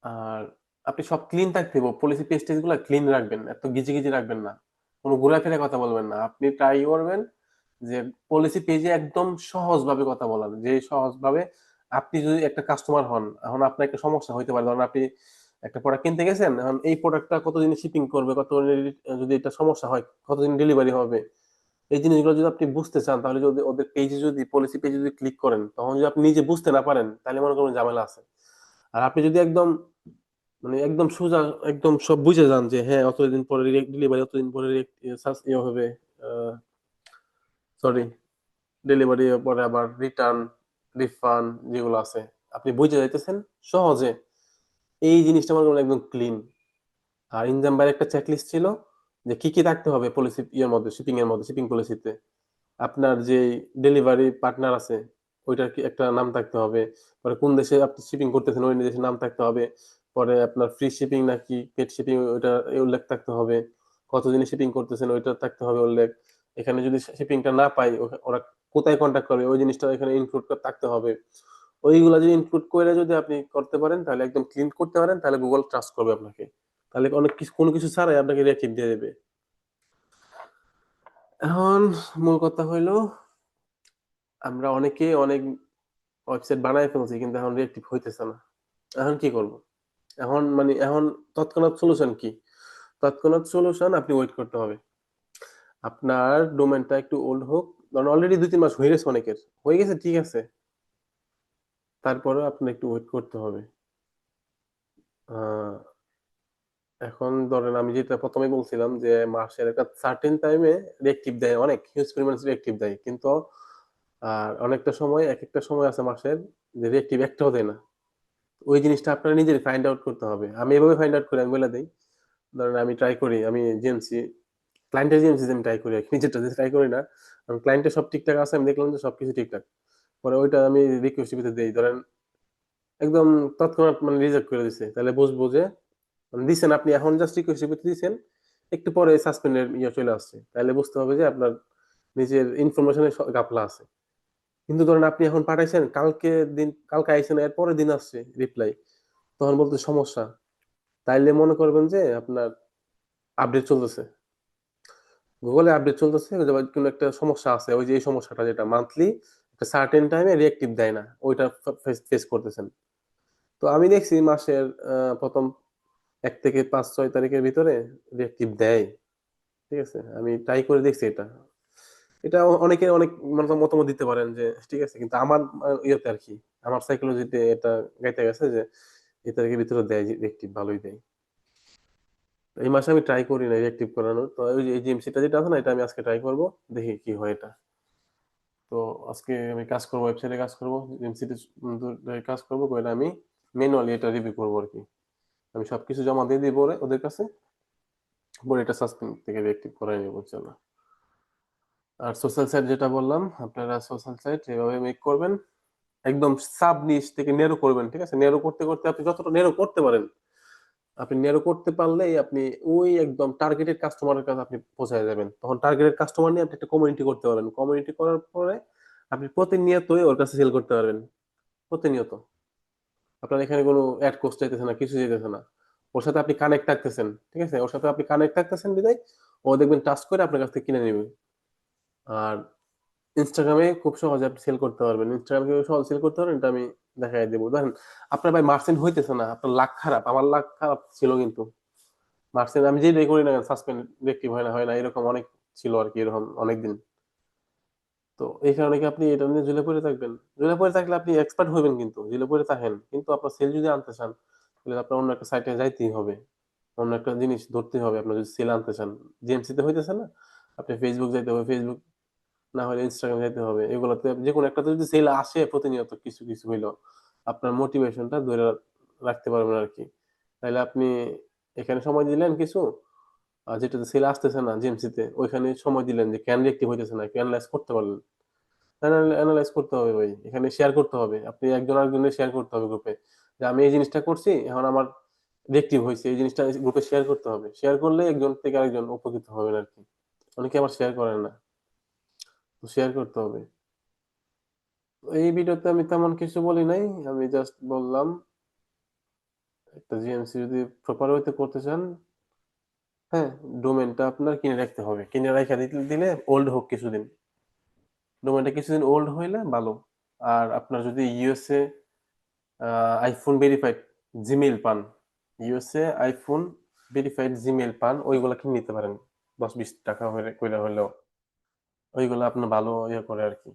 আর আপনি সব ক্লিন থাকতে হবে, পলিসি পেজ টেজ গুলো ক্লিন রাখবেন, এত গিজি গিজি রাখবেন না, কোনো ঘোরাফেরা কথা বলবেন না। আপনি ট্রাই করবেন যে পলিসি পেজে একদম সহজ ভাবে কথা বলার, যে সহজ ভাবে আপনি যদি একটা কাস্টমার হন, এখন আপনার একটা সমস্যা হইতে পারে, ধরেন আপনি একটা প্রোডাক্ট কিনতে গেছেন, এখন এই প্রোডাক্টটা কতদিনে শিপিং করবে, যদি এটা সমস্যা হয় কতদিন ডেলিভারি হবে, এই জিনিসগুলো যদি আপনি বুঝতে চান, তাহলে যদি ওদের পেজে যদি পলিসি পেজে যদি ক্লিক করেন, তখন যদি আপনি নিজে বুঝতে না পারেন তাহলে মনে করেন ঝামেলা আছে। আর আপনি যদি একদম মানে একদম সোজা, একদম সব বুঝে যান যে হ্যাঁ অতদিন পরে ডেলিভারি, অতদিন পরে ইয়ে হবে, সরি, ডেলিভারি পরে আবার রিটার্ন, রিফান্ড যেগুলো আছে আপনি বুঝে যাইতেছেন সহজে, এই জিনিসটা মনে করেন একদম ক্লিন। আর ইনজাম্বার একটা চেকলিস্ট ছিল যে কি কি থাকতে হবে পলিসি ইয়ের মধ্যে, শিপিং এর মধ্যে, শিপিং পলিসিতে আপনার যে ডেলিভারি পার্টনার আছে ওইটার কি একটা নাম থাকতে হবে, পরে কোন দেশে আপনি শিপিং করতেছেন ওই দেশের নাম থাকতে হবে, পরে আপনার ফ্রি শিপিং নাকি পেড শিপিং ওইটা উল্লেখ থাকতে হবে, কতদিনে শিপিং করতেছেন ওইটা থাকতে হবে উল্লেখ। এখানে যদি শিপিংটা না পাই, ওরা কোথায় কন্ট্যাক্ট করবে ওই জিনিসটা এখানে ইনক্লুড থাকতে হবে। ওইগুলা যদি ইনক্লুড করে যদি আপনি করতে পারেন, তাহলে একদম ক্লিন করতে পারেন, তাহলে গুগল ট্রাস্ট করবে আপনাকে, তাহলে অনেক কিছু, কোনো কিছু ছাড়াই আপনাকে রেটিং দিয়ে দেবে। এখন মূল কথা হইলো, আমরা অনেকে অনেক ওয়েবসাইট বানায় ফেলছি কিন্তু এখন রিঅ্যাক্টিভ হইতেছে না। এখন কি করব? এখন মানে এখন তৎক্ষণাৎ সলিউশন কি? তৎক্ষণাৎ সলিউশন, আপনি ওয়েট করতে হবে। আপনার ডোমেইনটা একটু ওল্ড হোক, কারণ অলরেডি 2-3 মাস হয়ে গেছে অনেকের। হয়ে গেছে ঠিক আছে। তারপরেও আপনার একটু ওয়েট করতে হবে। আ এখন ধরেন আমি যেটা ১ম এই বলছিলাম যে মাসের একটা সার্টেন টাইমে রিঅ্যাক্টিভ দেয়, অনেক হিউজ পরিমাণে রিঅ্যাক্টিভ দেয়। কিন্তু আর অনেকটা সময়, একেকটা সময় আছে মাসের যে রিঅ্যাক্টিভ একটাও দেয় না। ওই জিনিসটা আপনার নিজের ফাইন্ড আউট করতে হবে। আমি এভাবে ফাইন্ড আউট করি, আমি বলে দেই। ধরেন আমি ট্রাই করি, আমি জিএমসি, ক্লায়েন্টের জিএমসি আমি ট্রাই করি আরকি। নিজেরটা ট্রাই করি না। কারণ ক্লায়েন্টের সব ঠিকঠাক আছে, আমি দেখলাম যে সবকিছু ঠিকঠাক। পরে ওইটা আমি রিকোয়েস্টের ভিতরে দেই, ধরেন একদম তৎক্ষণাৎ মানে রিজেক্ট করে দিছে, তাহলে বুঝবো যে মানে দিছেন আপনি এখন জাস্ট রিকোয়েস্টের ভিতরে দিছেন, একটু পরে সাসপেন্ডের ইয়ে চলে আসছে, তাহলে বুঝতে হবে যে আপনার নিজের ইনফরমেশনে ঘাপলা আছে। কিন্তু ধরেন আপনি এখন পাঠাইছেন, কালকে আইসেন, এর পরের দিন আসছে রিপ্লাই, তখন বলতে সমস্যা, তাইলে মনে করবেন যে আপনার আপডেট চলতেছে, গুগলে আপডেট চলতেছে, যে কোনো একটা সমস্যা আছে, ওই যে এই সমস্যাটা যেটা মান্থলি একটা সার্টেন টাইমে রিয়েক্টিভ দেয় না, ওইটা ফেস করতেছেন। তো আমি দেখছি মাসের প্রথম 1 থেকে 5-6 তারিখের ভিতরে রিয়েক্টিভ দেয়। ঠিক আছে, আমি ট্রাই করে দেখছি এটা। এটা অনেকে অনেক মতামত দিতে পারেন যে ঠিক আছে, কিন্তু আমার ইয়েতে আর কি, আমার সাইকোলজিতে এটা গাইতে গেছে যে এই তারিখের ভিতরে দেয়, রিয়েক্টিভ ভালোই দেয়। এই মাসে আমি ট্রাই করি না রিয়েক্টিভ করানোর, তো ওই যে এই জিএমসিটা যেটা আছে না, এটা আমি আজকে ট্রাই করব, দেখি কি হয় এটা। তো আজকে আমি কাজ করবো, ওয়েবসাইটে কাজ করবো, জিএমসিতে কাজ করবো, করে আমি ম্যানুয়ালি এটা রিভিউ করবো আর কি। আমি সবকিছু জমা দিয়ে দিব ওদের কাছে, পরে এটা সাসপেন্ড থেকে রিয়েক্টিভ করাই নেবো, চলো। আর সোশ্যাল সাইট যেটা বললাম, আপনারা সোশ্যাল সাইট এভাবে মেক করবেন, একদম সাব নিচ থেকে নেরো করবেন, ঠিক আছে? নেরো করতে করতে আপনি যতটা নেরো করতে পারেন, আপনি নেরো করতে পারলেই আপনি ওই একদম টার্গেটেড কাস্টমারের কাছে আপনি পৌঁছায় যাবেন। তখন টার্গেটেড কাস্টমার নিয়ে আপনি একটা কমিউনিটি করতে পারবেন, কমিউনিটি করার পরে আপনি প্রতিনিয়তই ওর কাছে সেল করতে পারবেন, প্রতিনিয়ত। আপনার এখানে কোনো অ্যাড কোর্স চাইতেছে না, কিছু চাইতেছে না, ওর সাথে আপনি কানেক্ট থাকতেছেন, ঠিক আছে? ওর সাথে আপনি কানেক্ট থাকতেছেন বিদায় ও দেখবেন টাচ করে আপনার কাছ থেকে কিনে নেবে। আর ইনস্টাগ্রামে খুব সহজে আপনি সেল করতে পারবেন, ইনস্টাগ্রামে কিভাবে সহজে সেল করতে পারবেন এটা আমি দেখাই দেবো। ধরেন আপনার ভাই মার্চেন্ট হইতেছে না, আপনার লাখ খারাপ, আমার লাখ খারাপ ছিল কিন্তু মার্চেন্ট আমি যেটাই করি না সাসপেন্ড রেক্টিভ হয় না এরকম অনেক ছিল আর কি, এরকম অনেকদিন। তো এই কারণে কি আপনি এটা নিয়ে ঝুলে পড়ে থাকবেন? ঝুলে পড়ে থাকলে আপনি এক্সপার্ট হবেন, কিন্তু ঝুলে পড়ে থাকেন, কিন্তু আপনার সেল যদি আনতে চান তাহলে আপনার অন্য একটা সাইটে যাইতেই হবে, অন্য একটা জিনিস ধরতেই হবে। আপনার যদি সেল আনতে চান, জিএমসি তে হইতেছে না, আপনি ফেসবুক যাইতে হবে, ফেসবুক না হলে ইনস্টাগ্রাম যাইতে হবে, এগুলোতে যে কোনো একটাতে যদি সেল আসে প্রতিনিয়ত কিছু কিছু হইলো, আপনার মোটিভেশনটা ধরে রাখতে পারবেন আর কি। তাহলে আপনি এখানে সময় দিলেন কিছু, আর যেটাতে সেল আসতেছে না জিএমসি তে, ওইখানে সময় দিলেন যে কেন রিয়েক্টিভ হইতেছে না, কেন অ্যানালাইজ করতে পারলেন। অ্যানালাইজ করতে হবে ভাই, এখানে শেয়ার করতে হবে, আপনি একজন আরেকজনের শেয়ার করতে হবে গ্রুপে, যে আমি এই জিনিসটা করছি, এখন আমার রিয়েক্টিভ হয়েছে, এই জিনিসটা গ্রুপে শেয়ার করতে হবে, শেয়ার করলে একজন থেকে আরেকজন উপকৃত হবেন আর কি। অনেকে আবার শেয়ার করেন না, তো শেয়ার করতে হবে। এই ভিডিওতে আমি তেমন কিছু বলি নাই, আমি জাস্ট বললাম একটা জিএমসি যদি প্রপার ওয়েতে করতে চান, হ্যাঁ, ডোমেনটা আপনার কিনে রাখতে হবে, কিনে রাখা দিলে ওল্ড হোক কিছুদিন, ডোমেনটা কিছুদিন ওল্ড হইলে ভালো। আর আপনার যদি ইউএসএ আইফোন ভেরিফাইড জিমেইল পান, ইউএসএ আইফোন ভেরিফাইড জিমেইল পান, ওইগুলা কিনে নিতে পারেন 10-20 টাকা করে হলেও, ওইগুলো আপনার ভালো ইয়ে করে আর কি।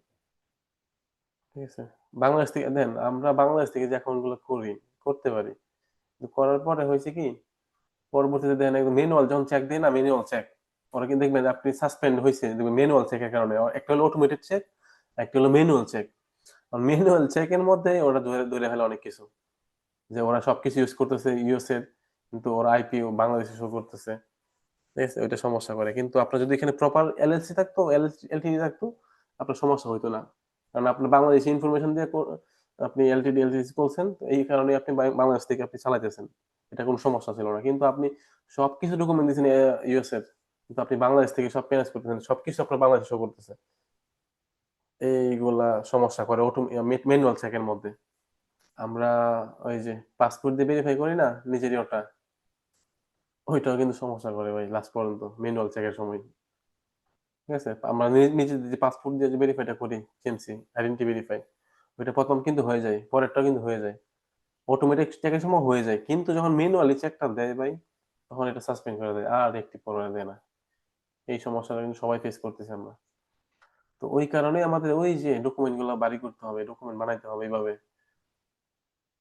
ঠিক আছে, বাংলাদেশ থেকে দেন, আমরা বাংলাদেশ থেকে যে অ্যাকাউন্ট গুলো করতে পারি, কিন্তু করার পরে হয়েছে কি, পরবর্তীতে দেখেন একদম ম্যানুয়াল যখন চেক দেয় না, ম্যানুয়াল চেক, ওরা কিন্তু দেখবেন আপনি সাসপেন্ড হয়েছে, দেখবেন ম্যানুয়াল চেকের কারণে, একটা হলো অটোমেটেড চেক, একটা হলো ম্যানুয়াল চেক। ম্যানুয়াল চেকের মধ্যে ওরা ধরে ধরে ফেলে অনেক কিছু, যে ওরা সবকিছু ইউজ করতেছে ইউএস এর, কিন্তু ওরা আইপি বাংলাদেশে শো করতেছে, ঠিক আছে? ওইটা সমস্যা করে। কিন্তু আপনার যদি এখানে প্রপার এলএলসি থাকতো, এলটিডি থাকতো, আপনার সমস্যা হইতো না, কারণ আপনার বাংলাদেশি ইনফরমেশন দিয়ে আপনি এলটিডি এলটিসি করছেন, তো এই কারণে আপনি বাংলাদেশ থেকে আপনি চালাইতেছেন, এটা কোনো সমস্যা ছিল না। কিন্তু আপনি সবকিছু ডকুমেন্ট দিয়েছেন ইউএস এর, কিন্তু আপনি বাংলাদেশ থেকে সব ম্যানেজ করতেছেন, সবকিছু আপনার বাংলাদেশে শো করতেছে, এইগুলা সমস্যা করে ম্যানুয়াল চেকের মধ্যে। আমরা ওই যে পাসপোর্ট দিয়ে ভেরিফাই করি না নিজেরই, ওটা ওইটাও কিন্তু সমস্যা করে ভাই লাস্ট পর্যন্ত ম্যানুয়াল চেকের সময়। ঠিক আছে, আমরা নিজে যে পাসপোর্ট দিয়ে যে ভেরিফাইটা করি, সিএমসি আইডেন্টি ভেরিফাই, ওইটা প্রথম কিন্তু হয়ে যায়, পরেরটাও কিন্তু হয়ে যায়, অটোমেটিক চেকের সময় হয়ে যায়, কিন্তু যখন ম্যানুয়ালি চেকটা দেয় ভাই, তখন এটা সাসপেন্ড করে দেয়, আর একটি করে দেয় না। এই সমস্যাটা কিন্তু সবাই ফেস করতেছে আমরা। তো ওই কারণে আমাদের ওই যে ডকুমেন্ট গুলো বাড়ি করতে হবে, ডকুমেন্ট বানাইতে হবে এইভাবে,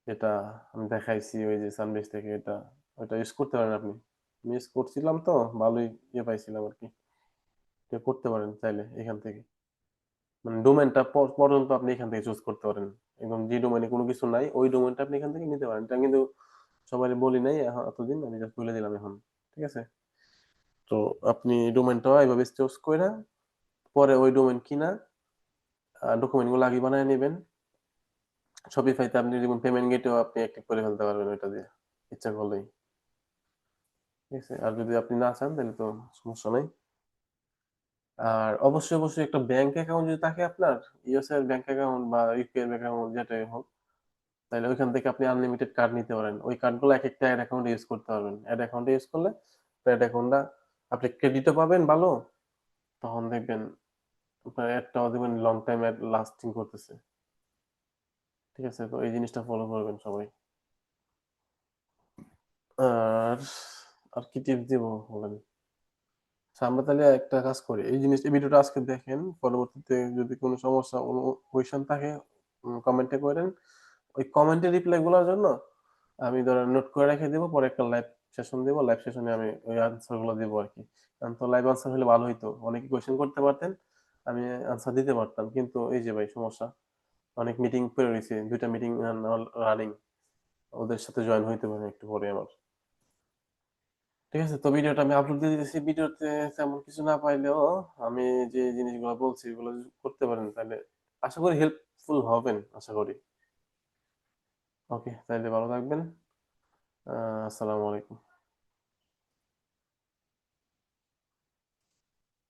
যেটা আমি দেখাইছি ওই যে সানবেস থেকে, এটা ওইটা ইউজ করতে পারেন আপনি। আমি ইউজ করছিলাম তো, ভালোই ইয়ে পাইছিলাম আর কি। এটা করতে পারেন চাইলে এখান থেকে, মানে ডোমেনটা পর্যন্ত আপনি এখান থেকে চুজ করতে পারেন, একদম যে ডোমেনে কোনো কিছু নাই ওই ডোমেনটা আপনি এখান থেকে নিতে পারেন। এটা কিন্তু সবাই বলি নাই এতদিন, আমি জাস্ট বলে দিলাম এখন। ঠিক আছে, তো আপনি ডোমেনটা এইভাবে চুজ করে পরে ওই ডোমেন কিনা ডকুমেন্টগুলো আগে বানিয়ে নেবেন। শপিফাইতে আপনি যেমন পেমেন্ট গেটেও আপনি অ্যাক্টিভ করে ফেলতে পারবেন ওইটা দিয়ে, ইচ্ছা করলেই। ঠিক আছে, আর যদি আপনি না চান তাহলে তো সমস্যা নাই। আর অবশ্যই অবশ্যই একটা ব্যাংক অ্যাকাউন্ট যদি থাকে আপনার, ইউএসএ এর ব্যাংক অ্যাকাউন্ট বা ইউকে এর ব্যাংক অ্যাকাউন্ট যেটাই হোক, তাহলে ওইখান থেকে আপনি আনলিমিটেড কার্ড নিতে পারেন। ওই কার্ডগুলো এক একটা অ্যাড অ্যাকাউন্টে ইউজ করতে পারবেন। অ্যাড অ্যাকাউন্টে ইউজ করলে অ্যাড অ্যাকাউন্টটা আপনি ক্রেডিটও পাবেন ভালো, তখন দেখবেন আপনার অ্যাডটাও দেখবেন লং টাইম অ্যাড লাস্টিং করতেছে। ঠিক আছে, তো এই জিনিসটা ফলো করবেন সবাই। আর আর কি টিপস দিব বলেন? আচ্ছা, আমরা তাহলে একটা কাজ করি, এই জিনিস এই ভিডিওটা আজকে দেখেন, পরবর্তীতে যদি কোনো সমস্যা কোনো কোয়েশ্চেন থাকে কমেন্টে করেন। ওই কমেন্টে রিপ্লাই গুলোর জন্য আমি ধরেন নোট করে রেখে দেবো, পরে একটা লাইভ সেশন দেবো, লাইভ সেশনে আমি ওই আনসার গুলো দেবো আর কি। কারণ তো লাইভ আনসার হলে ভালো হইতো, অনেকে কোয়েশ্চেন করতে পারতেন, আমি আনসার দিতে পারতাম। কিন্তু এই যে ভাই সমস্যা, অনেক মিটিং পড়ে রয়েছে, 2টা মিটিং রানিং, ওদের সাথে জয়েন হইতে পারে একটু পরে আমার। ঠিক আছে, তো ভিডিওটা আমি আপলোড দিয়ে দিতেছি। ভিডিওতে তেমন কিছু না পাইলেও আমি যে জিনিসগুলো বলছি এগুলো যদি করতে পারেন তাহলে আশা করি হেল্পফুল হবেন, আশা করি। ওকে, তাহলে ভালো থাকবেন। আসসালামু আলাইকুম।